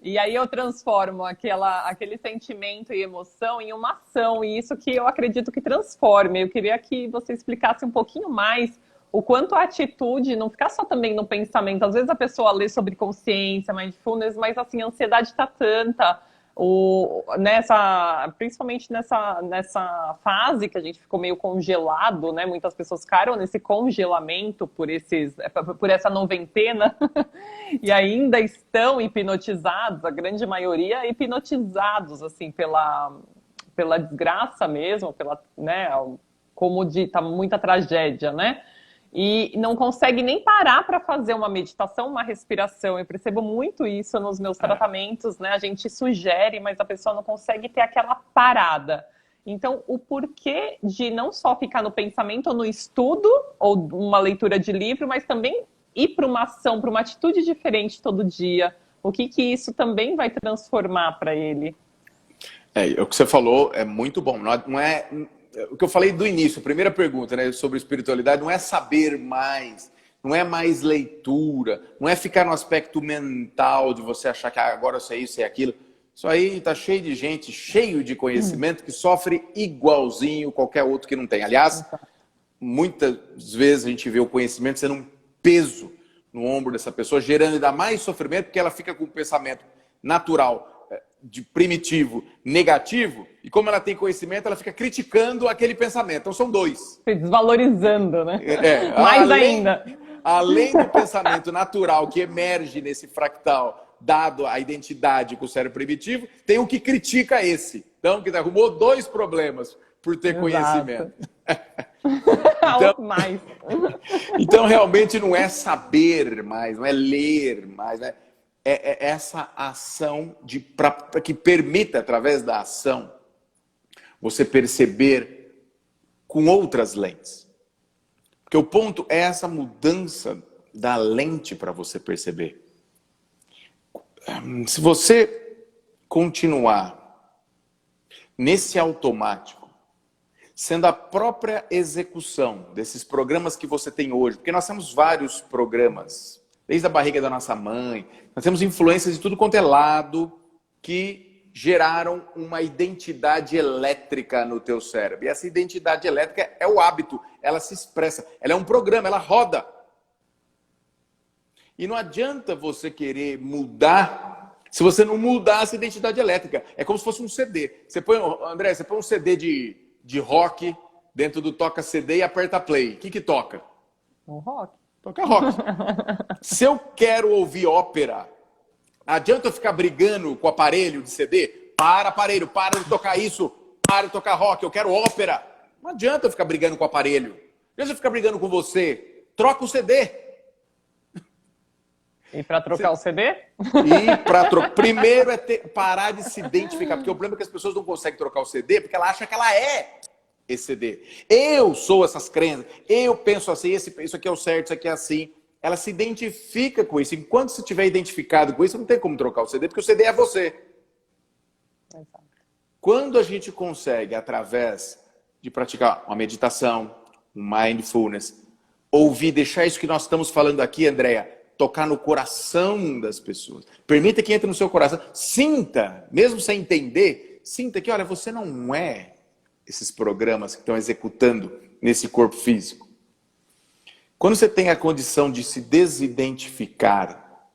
E aí eu transformo aquele sentimento e emoção em uma ação, e isso que eu acredito que transforme. Eu queria que você explicasse um pouquinho mais o quanto a atitude não ficar só também no pensamento. Às vezes a pessoa lê sobre consciência, mindfulness, mas assim, a ansiedade está tanta, principalmente nessa fase que a gente ficou meio congelado, né? Muitas pessoas ficaram nesse congelamento por essa noventena e ainda estão hipnotizados, a grande maioria hipnotizados assim pela desgraça mesmo, como tá muita tragédia, né? E não consegue nem parar para fazer uma meditação, uma respiração. Eu percebo muito isso nos meus tratamentos, né? A gente sugere, mas a pessoa não consegue ter aquela parada. Então, o porquê de não só ficar no pensamento ou no estudo, ou uma leitura de livro, mas também ir para uma ação, para uma atitude diferente todo dia. O que isso também vai transformar para ele? O que você falou é muito bom. Não é... O que eu falei do início, a primeira pergunta, né, sobre espiritualidade, não é saber mais, não é mais leitura, não é ficar no aspecto mental de você achar que agora eu sei isso, sei aquilo. Isso aí está cheio de gente, cheio de conhecimento que sofre igualzinho qualquer outro que não tem. Aliás, muitas vezes a gente vê o conhecimento sendo um peso no ombro dessa pessoa, gerando ainda mais sofrimento, porque ela fica com o pensamento natural de primitivo, negativo, e como ela tem conhecimento, ela fica criticando aquele pensamento. Então são dois. Desvalorizando, né? Mais ainda. Além do pensamento natural que emerge nesse fractal, dado a identidade com o cérebro primitivo, tem o que critica esse. Então, que arrumou dois problemas por ter conhecimento. Então, realmente não é saber mais, não é ler mais, né? É essa ação que permita, através da ação, você perceber com outras lentes. Porque o ponto é essa mudança da lente para você perceber. Se você continuar nesse automático, sendo a própria execução desses programas que você tem hoje, porque nós temos vários programas, desde a barriga da nossa mãe, nós temos influências de tudo quanto é lado que geraram uma identidade elétrica no teu cérebro. E essa identidade elétrica é o hábito, ela se expressa, ela é um programa, ela roda. E não adianta você querer mudar se você não mudar essa identidade elétrica. É como se fosse um CD. Você põe, André, você põe um CD de rock dentro do toca CD e aperta play. O que toca? Um rock. Toca rock. Se eu quero ouvir ópera, adianta eu ficar brigando com o aparelho de CD? Aparelho, para de tocar isso, para de tocar rock, eu quero ópera. Não adianta eu ficar brigando com o aparelho. Não adianta eu ficar brigando com você. Troca o CD. E para trocar o CD? Primeiro é parar de se identificar, porque o problema é que as pessoas não conseguem trocar o CD porque ela acha que ela é esse CD. Eu sou essas crenças, eu penso assim, isso aqui é o certo, isso aqui é assim. Ela se identifica com isso. Enquanto você estiver identificado com isso, não tem como trocar o CD, porque o CD é você. Exato. Quando a gente consegue, através de praticar uma meditação, um mindfulness, ouvir, deixar isso que nós estamos falando aqui, Andréia, tocar no coração das pessoas. Permita que entre no seu coração. Sinta, mesmo sem entender, sinta que, olha, você não é esses programas que estão executando nesse corpo físico. Quando você tem a condição de se desidentificar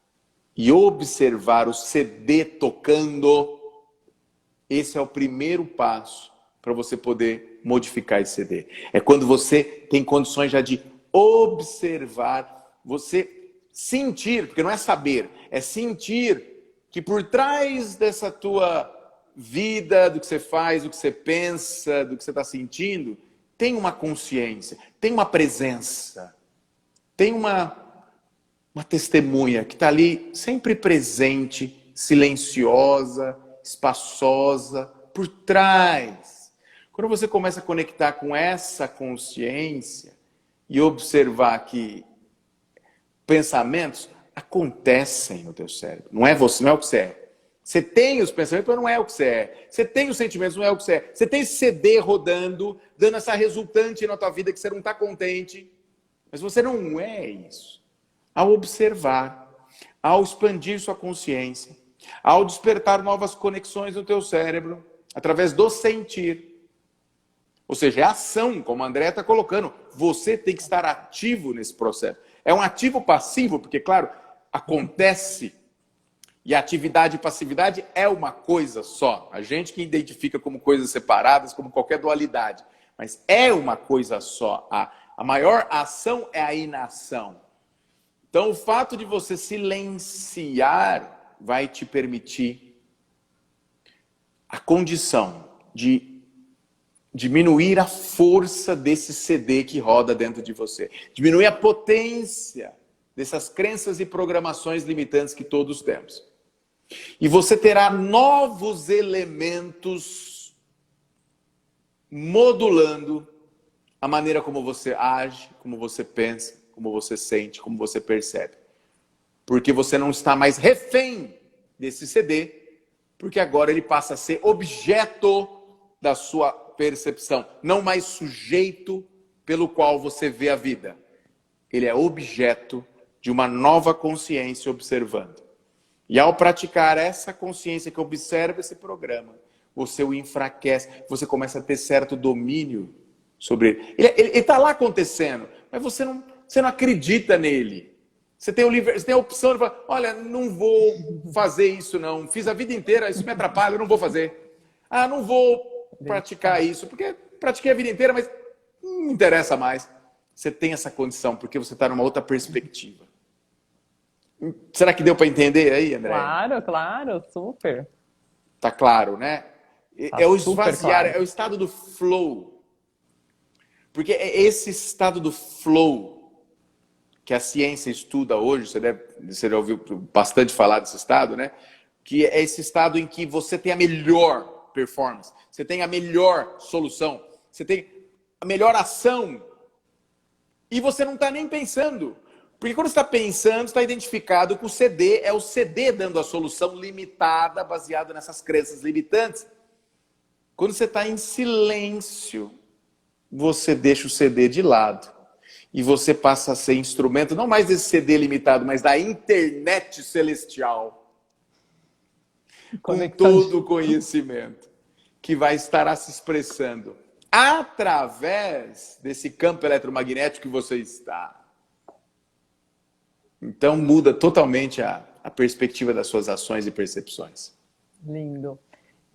e observar o CD tocando, esse é o primeiro passo para você poder modificar esse CD. É quando você tem condições já de observar, você sentir, porque não é saber, é sentir que por trás dessa tua vida, do que você faz, do que você pensa, do que você está sentindo, tem uma consciência, tem uma presença, tem uma testemunha que está ali sempre presente, silenciosa, espaçosa, por trás. Quando você começa a conectar com essa consciência e observar que pensamentos acontecem no teu cérebro. Não é você, não é o que você é. Você tem os pensamentos, mas não é o que você é. Você tem os sentimentos, não é o que você é. Você tem esse CD rodando, dando essa resultante na tua vida que você não está contente. Mas você não é isso. Ao observar, ao expandir sua consciência, ao despertar novas conexões no teu cérebro, através do sentir. Ou seja, é ação, como a André está colocando. Você tem que estar ativo nesse processo. É um ativo passivo, porque, claro, acontece. E atividade e passividade é uma coisa só. A gente que identifica como coisas separadas, como qualquer dualidade. Mas é uma coisa só. A maior ação é a inação. Então, o fato de você silenciar vai te permitir a condição de diminuir a força desse CD que roda dentro de você. Diminuir a potência dessas crenças e programações limitantes que todos temos. E você terá novos elementos modulando a maneira como você age, como você pensa, como você sente, como você percebe. Porque você não está mais refém desse CD, porque agora ele passa a ser objeto da sua percepção, não mais sujeito pelo qual você vê a vida. Ele é objeto de uma nova consciência observando. E ao praticar essa consciência que observa esse programa, você o enfraquece, você começa a ter certo domínio sobre ele. Ele está lá acontecendo, mas você não acredita nele. Você tem a opção de falar, olha, não vou fazer isso não, fiz a vida inteira, isso me atrapalha, eu não vou fazer. Ah, não vou praticar isso, porque pratiquei a vida inteira, mas não me interessa mais. Você tem essa condição, porque você está numa outra perspectiva. Será que deu para entender aí, André? Claro, super. Tá claro, né? Tá é o esvaziar, claro. É o estado do flow. Porque é esse estado do flow que a ciência estuda hoje, você já ouviu bastante falar desse estado, né? Que é esse estado em que você tem a melhor performance, você tem a melhor solução, você tem a melhor ação e você não está nem pensando. Porque quando você está pensando, está identificado que o CD é o CD dando a solução limitada, baseada nessas crenças limitantes. Quando você está em silêncio, você deixa o CD de lado. E você passa a ser instrumento, não mais desse CD limitado, mas da internet celestial. Com todo o conhecimento que vai estar se expressando através desse campo eletromagnético que você está. Então muda totalmente a perspectiva das suas ações e percepções. Lindo.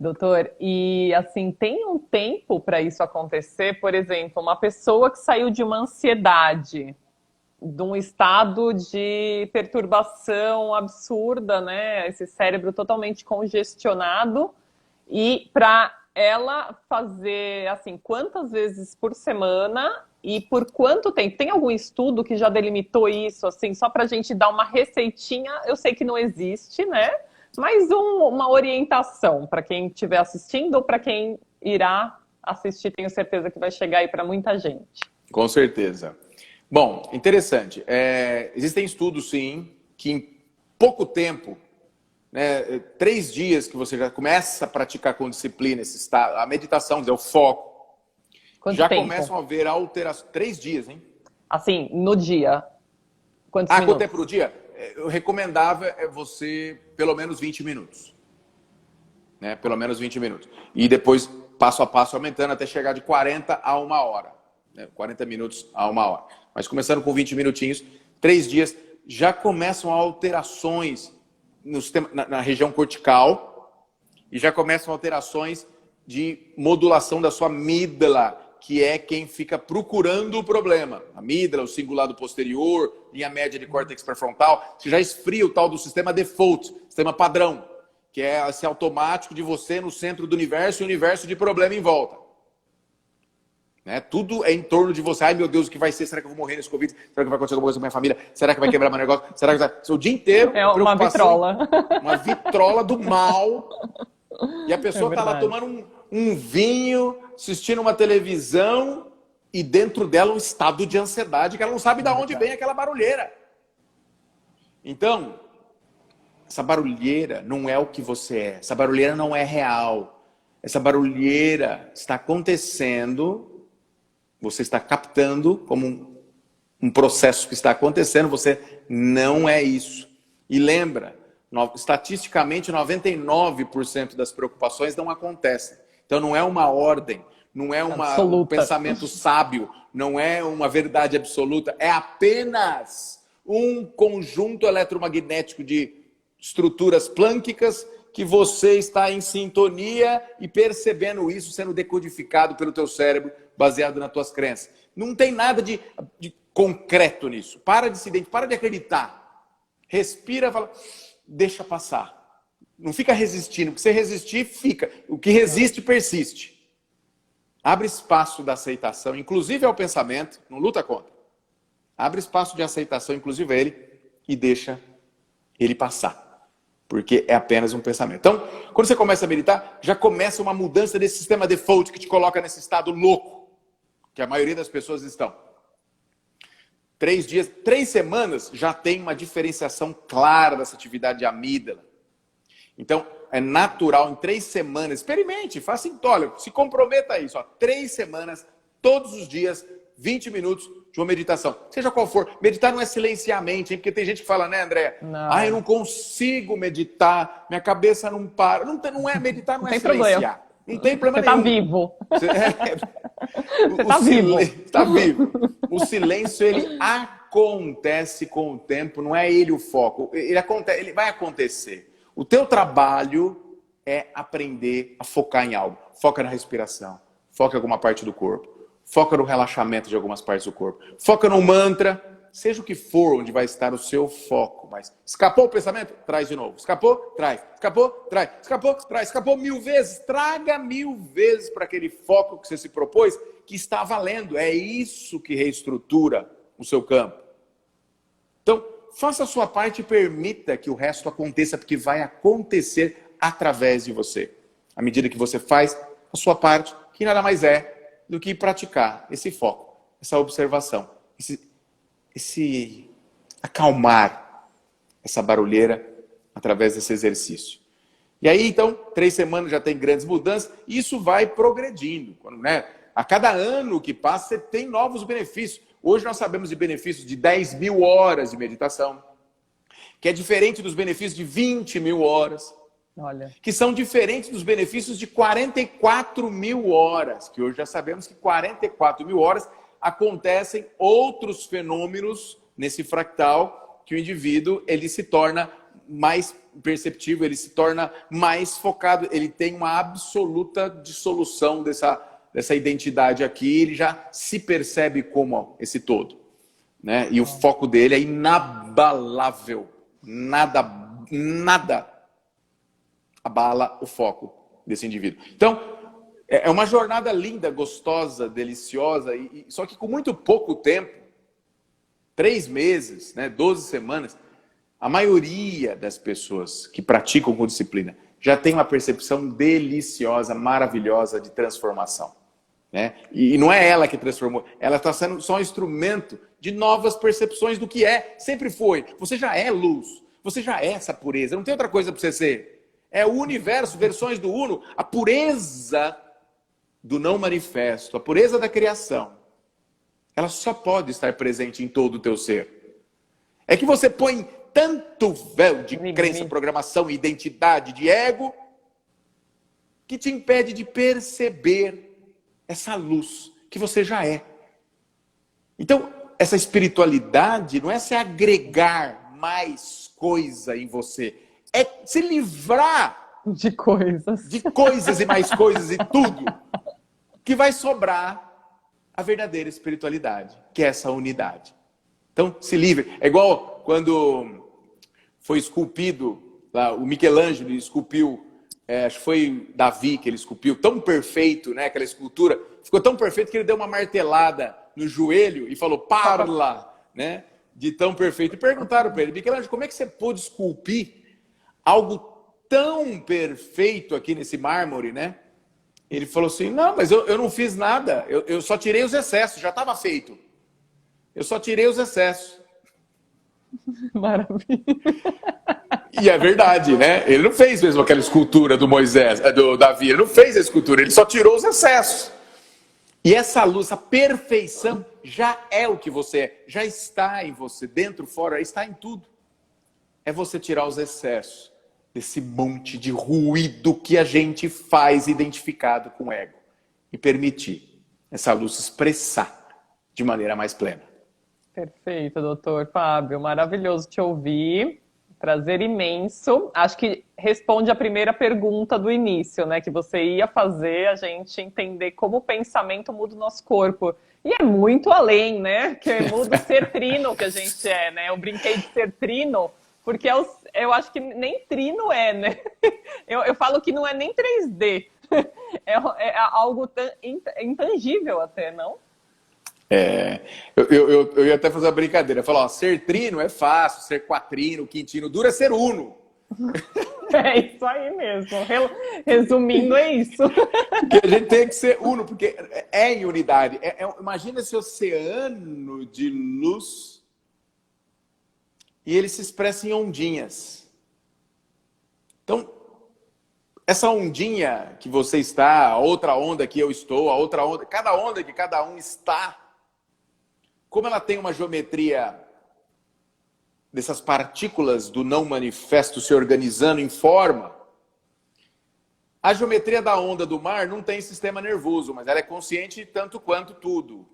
Doutor, e assim, tem um tempo para isso acontecer? Por exemplo, uma pessoa que saiu de uma ansiedade, de um estado de perturbação absurda, né? Esse cérebro totalmente congestionado, e para ela fazer, assim, quantas vezes por semana e por quanto tempo? Tem algum estudo que já delimitou isso, assim, só para a gente dar uma receitinha? Eu sei que não existe, né? Mas uma orientação para quem estiver assistindo ou para quem irá assistir, tenho certeza que vai chegar aí para muita gente. Com certeza. Bom, interessante. Existem estudos, sim, que em pouco tempo, né, 3 dias que você já começa a praticar com disciplina esse estado, a meditação, o foco, Quanto já tempo? começam a haver alterações. 3 dias, hein? Assim, no dia. Quantos minutos? Quanto tempo no dia? Eu recomendava você pelo menos 20 minutos. Né? Pelo menos 20 minutos. E depois, passo a passo, aumentando até chegar de 40 a 1 hora. Né? 40 minutos a 1 hora. Mas começando com 20 minutinhos, 3 dias, já começam alterações no sistema, na região cortical e já começam alterações de modulação da sua amígdala, que é quem fica procurando o problema. A amígdala, o cingulado posterior, linha média de córtex pré-frontal, você já esfria o tal do sistema default, sistema padrão, que é esse automático de você no centro do universo e o universo de problema em volta. Né? Tudo é em torno de você. Ai, meu Deus, o que vai ser? Será que eu vou morrer nesse Covid? Será que vai acontecer alguma coisa com a minha família? Será que vai quebrar meu negócio? Será que vai... O dia inteiro... É uma vitrola. Uma vitrola do mal. E a pessoa está lá tomando um vinho, assistindo uma televisão e dentro dela um estado de ansiedade que ela não sabe de onde vem aquela barulheira. Então, essa barulheira não é o que você é. Essa barulheira não é real. Essa barulheira está acontecendo... Você está captando como um processo que está acontecendo, você não é isso. E lembra, estatisticamente 99% das preocupações não acontecem. Então não é uma ordem, não é um pensamento sábio, não é uma verdade absoluta, é apenas um conjunto eletromagnético de estruturas plânquicas que você está em sintonia e percebendo isso sendo decodificado pelo teu cérebro, baseado nas tuas crenças. Não tem nada de concreto nisso. Para de acreditar. Respira, fala, deixa passar. Não fica resistindo, porque se resistir, fica. O que resiste, persiste. Abre espaço da aceitação, inclusive ao pensamento, não luta contra. Abre espaço de aceitação, inclusive a ele, e deixa ele passar. Porque é apenas um pensamento. Então, quando você começa a meditar, já começa uma mudança desse sistema default que te coloca nesse estado louco, que a maioria das pessoas estão. 3 dias, 3 semanas, já tem uma diferenciação clara dessa atividade de amígdala. Então, é natural, em 3 semanas, experimente, faça olha, se comprometa a isso. 3 semanas, todos os dias, 20 minutos de uma meditação. Seja qual for. Meditar não é silenciar a mente, hein? Porque tem gente que fala, né, Andréa? Eu não consigo meditar, minha cabeça não para. Não é meditar, não é silenciar. Problema. Não tem problema nenhum. Você está vivo. Você está vivo. O silêncio, ele acontece com o tempo, não é ele o foco. Ele vai acontecer. O teu trabalho é aprender a focar em algo. Foca na respiração. Foca em alguma parte do corpo. Foca no relaxamento de algumas partes do corpo. Foca no mantra. Seja o que for onde vai estar o seu foco. Mas escapou o pensamento? Traz de novo. Escapou? Traz. Escapou? Traz. Escapou? Traz. Escapou 1000 vezes? Traga 1000 vezes para aquele foco que você se propôs, que está valendo. É isso que reestrutura o seu campo. Então, faça a sua parte e permita que o resto aconteça, porque vai acontecer através de você. À medida que você faz a sua parte, que nada mais é do que praticar esse foco, essa observação, acalmar essa barulheira através desse exercício. E aí, então, 3 semanas já tem grandes mudanças, e isso vai progredindo, né? A cada ano que passa, você tem novos benefícios. Hoje nós sabemos de benefícios de 10 mil horas de meditação, que é diferente dos benefícios de 20 mil horas, Olha. que são diferentes dos benefícios de 44 mil horas, que hoje já sabemos que 44 mil horas acontecem outros fenômenos nesse fractal, que o indivíduo ele se torna mais perceptível, ele se torna mais focado, ele tem uma absoluta dissolução dessa identidade aqui, ele já se percebe como esse todo, né? E o foco dele é inabalável, nada abala o foco desse indivíduo. Então, é uma jornada linda, gostosa, deliciosa, só que com muito pouco tempo, 3 meses, né, 12 semanas, a maioria das pessoas que praticam com disciplina já tem uma percepção deliciosa, maravilhosa de transformação, né? E não é ela que transformou, ela está sendo só um instrumento de novas percepções do que é, sempre foi. Você já é luz, você já é essa pureza, não tem outra coisa para você ser. É o universo, versões do Uno, a pureza do não manifesto, a pureza da criação. Ela só pode estar presente em todo o teu ser. É que você põe tanto véu de crença, programação, identidade, de ego, que te impede de perceber essa luz que você já é. Então, essa espiritualidade não é se agregar mais coisa em você, é se livrar de coisas e mais coisas e tudo, que vai sobrar a verdadeira espiritualidade, que é essa unidade. Então, se livre. É igual quando foi esculpido, lá, o Michelangelo esculpiu, acho que foi Davi que ele esculpiu, tão perfeito, né, aquela escultura, ficou tão perfeito que ele deu uma martelada no joelho e falou, parla, né, de tão perfeito. E perguntaram para ele, Michelangelo, como é que você pôde esculpir algo tão perfeito aqui nesse mármore, né? Ele falou assim, não, mas eu não fiz nada, eu só tirei os excessos, já estava feito. Eu só tirei os excessos. Maravilha. E é verdade, né? Ele não fez mesmo aquela escultura do Moisés, do Davi, ele não fez a escultura, ele só tirou os excessos. E essa luz, a perfeição, já é o que você é, já está em você, dentro, fora, está em tudo. É você tirar os excessos desse monte de ruído que a gente faz identificado com o ego e permitir essa luz se expressar de maneira mais plena. Perfeito, doutor Fábio. Maravilhoso te ouvir. Prazer imenso. Acho que responde a primeira pergunta do início, né? Que você ia fazer a gente entender como o pensamento muda o nosso corpo. E é muito além, né? Que muda o ser trino que a gente é, né? Eu brinquei de ser trino, porque eu acho que nem trino é, né? Eu falo que não é nem 3D. É algo intangível até, não? Eu ia até fazer uma brincadeira. Falar, ó, ser trino é fácil, ser quatrino, quintino, duro é ser uno. É isso aí mesmo. Resumindo, é isso. Porque a gente tem que ser uno, porque é em unidade. Imagina esse oceano de luz e ele se expressa em ondinhas. Então, essa ondinha que você está, a outra onda que eu estou, a outra onda, cada onda que cada um está, como ela tem uma geometria dessas partículas do não manifesto se organizando em forma, a geometria da onda do mar não tem sistema nervoso, mas ela é consciente tanto quanto tudo.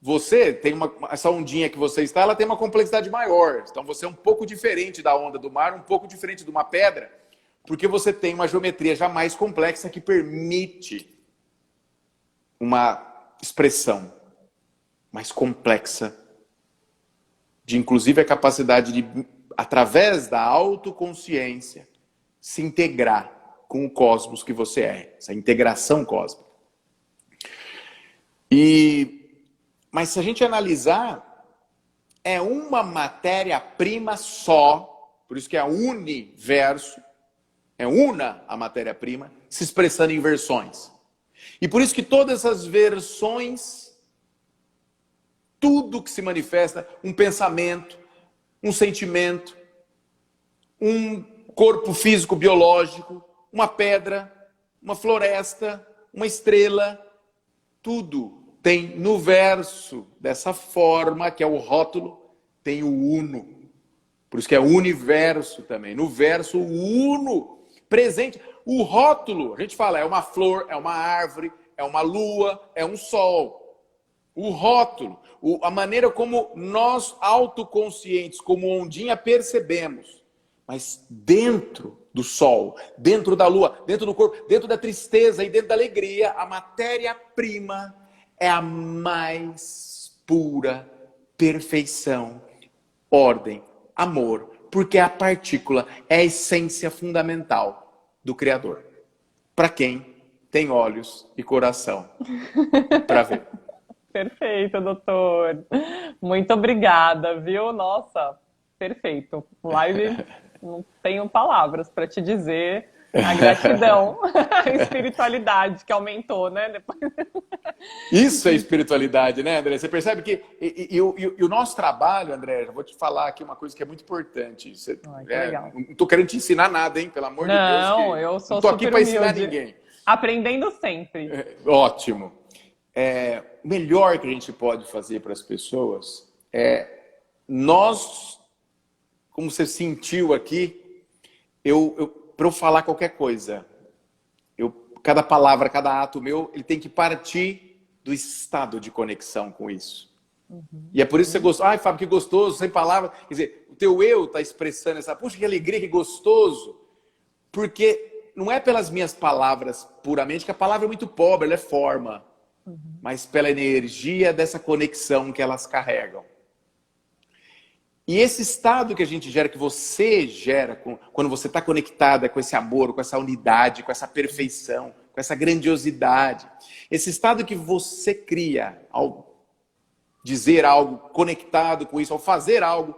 Você tem essa ondinha que você está, ela tem uma complexidade maior. Então você é um pouco diferente da onda do mar, um pouco diferente de uma pedra, porque você tem uma geometria já mais complexa que permite uma expressão mais complexa, de inclusive a capacidade de, através da autoconsciência, se integrar com o cosmos que você é, essa integração cósmica. Mas se a gente analisar, é uma matéria-prima só, por isso que é universo, é una a matéria-prima, se expressando em versões. E por isso que todas essas versões, tudo que se manifesta, um pensamento, um sentimento, um corpo físico biológico, uma pedra, uma floresta, uma estrela, tudo tem no verso dessa forma, que é o rótulo, tem o uno. Por isso que é universo também. No verso, o uno presente. O rótulo, a gente fala, é uma flor, é uma árvore, é uma lua, é um sol. O rótulo, a maneira como nós, autoconscientes, como ondinha, percebemos. Mas dentro do sol, dentro da lua, dentro do corpo, dentro da tristeza e dentro da alegria, a matéria-prima é a mais pura perfeição, ordem, amor, porque a partícula é a essência fundamental do Criador. Para quem tem olhos e coração para ver. Perfeito, doutor. Muito obrigada, viu? Nossa, perfeito. Live, não tenho palavras para te dizer a gratidão, a espiritualidade que aumentou, né? Depois... Isso é espiritualidade, né, André? Você percebe que e o nosso trabalho, André, eu vou te falar aqui uma coisa que é muito importante. Você, legal. Não estou querendo te ensinar nada, hein? Pelo amor de Deus. Não, eu sou super humilde. Não estou aqui para ensinar ninguém. Aprendendo sempre. Ótimo. O melhor que a gente pode fazer para as pessoas é nós, como você sentiu aqui, para eu falar qualquer coisa, cada palavra, cada ato meu, ele tem que partir do estado de conexão com isso. Uhum. E é por isso que você gostou. Ai, Fábio, que gostoso, sem palavras. Quer dizer, o teu eu está expressando essa, puxa, que alegria, que gostoso. Porque não é pelas minhas palavras puramente, que a palavra é muito pobre, ela é forma. Uhum. Mas pela energia dessa conexão que elas carregam. E esse estado que a gente gera, que você gera, quando você está conectada com esse amor, com essa unidade, com essa perfeição, com essa grandiosidade, esse estado que você cria ao dizer algo conectado com isso, ao fazer algo,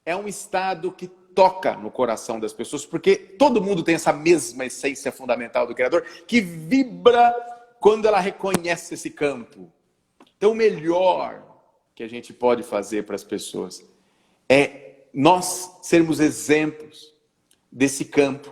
é um estado que toca no coração das pessoas, porque todo mundo tem essa mesma essência fundamental do Criador, que vibra quando ela reconhece esse campo. Então, o melhor que a gente pode fazer para as pessoas é nós sermos exemplos desse campo,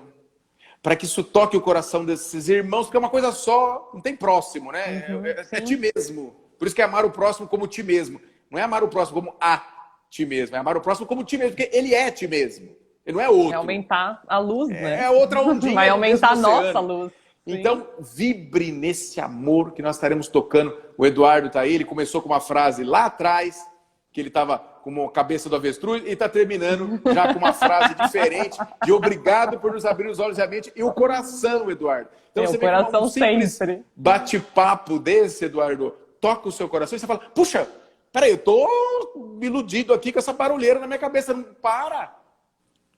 para que isso toque o coração desses irmãos, porque é uma coisa só, não tem próximo, né? Uhum, é ti mesmo. Por isso que é amar o próximo como ti mesmo. Não é amar o próximo como a ti mesmo, é amar o próximo como ti mesmo, porque ele é ti mesmo. Ele não é outro. É aumentar a luz, né? É outra ondinha. Vai aumentar a nossa luz. Então, vibre nesse amor que nós estaremos tocando. O Eduardo está aí, ele começou com uma frase lá atrás, que ele estava com a cabeça do avestruz, e está terminando já com uma frase diferente, de obrigado por nos abrir os olhos e a mente e o coração, Eduardo. Então, você o coração um simples sempre. Bate-papo desse, Eduardo, toca o seu coração e você fala, puxa, peraí, eu tô iludido aqui com essa barulheira na minha cabeça, não para.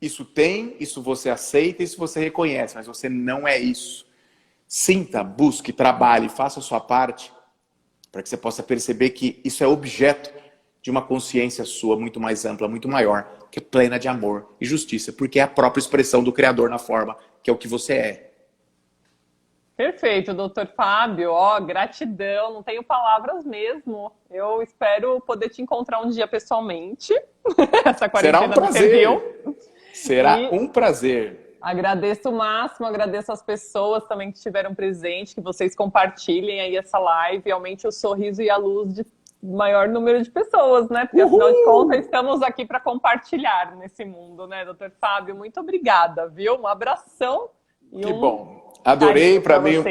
Isso tem, isso você aceita, isso você reconhece, mas você não é isso. Sinta, busque, trabalhe, faça a sua parte, para que você possa perceber que isso é objeto de uma consciência sua muito mais ampla, muito maior, que é plena de amor e justiça, porque é a própria expressão do Criador na forma, que é o que você é. Perfeito, doutor Fábio. Gratidão, não tenho palavras mesmo. Eu espero poder te encontrar um dia pessoalmente. Essa quarentena será um prazer. Será um prazer. Agradeço o máximo, agradeço as pessoas também que estiveram presentes, que vocês compartilhem aí essa live, aumente o sorriso e a luz de maior número de pessoas, né? Porque, afinal de contas, estamos aqui para compartilhar nesse mundo, né, doutor Fábio? Muito obrigada, viu? Um abração. Que bom. Adorei, para mim.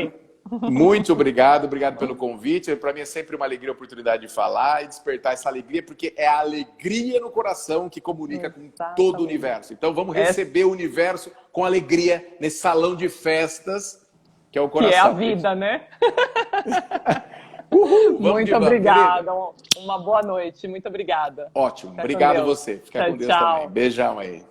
Muito obrigado, obrigado pelo convite. Para mim é sempre uma alegria a oportunidade de falar e despertar essa alegria, porque é a alegria no coração que comunica com todo o universo. Então vamos receber o universo com alegria nesse salão de festas, que é o coração. Que é a vida, né? Muito obrigada. Uma boa noite. Muito obrigada. Ótimo. Obrigado a você. Fica com Deus também. Beijão aí.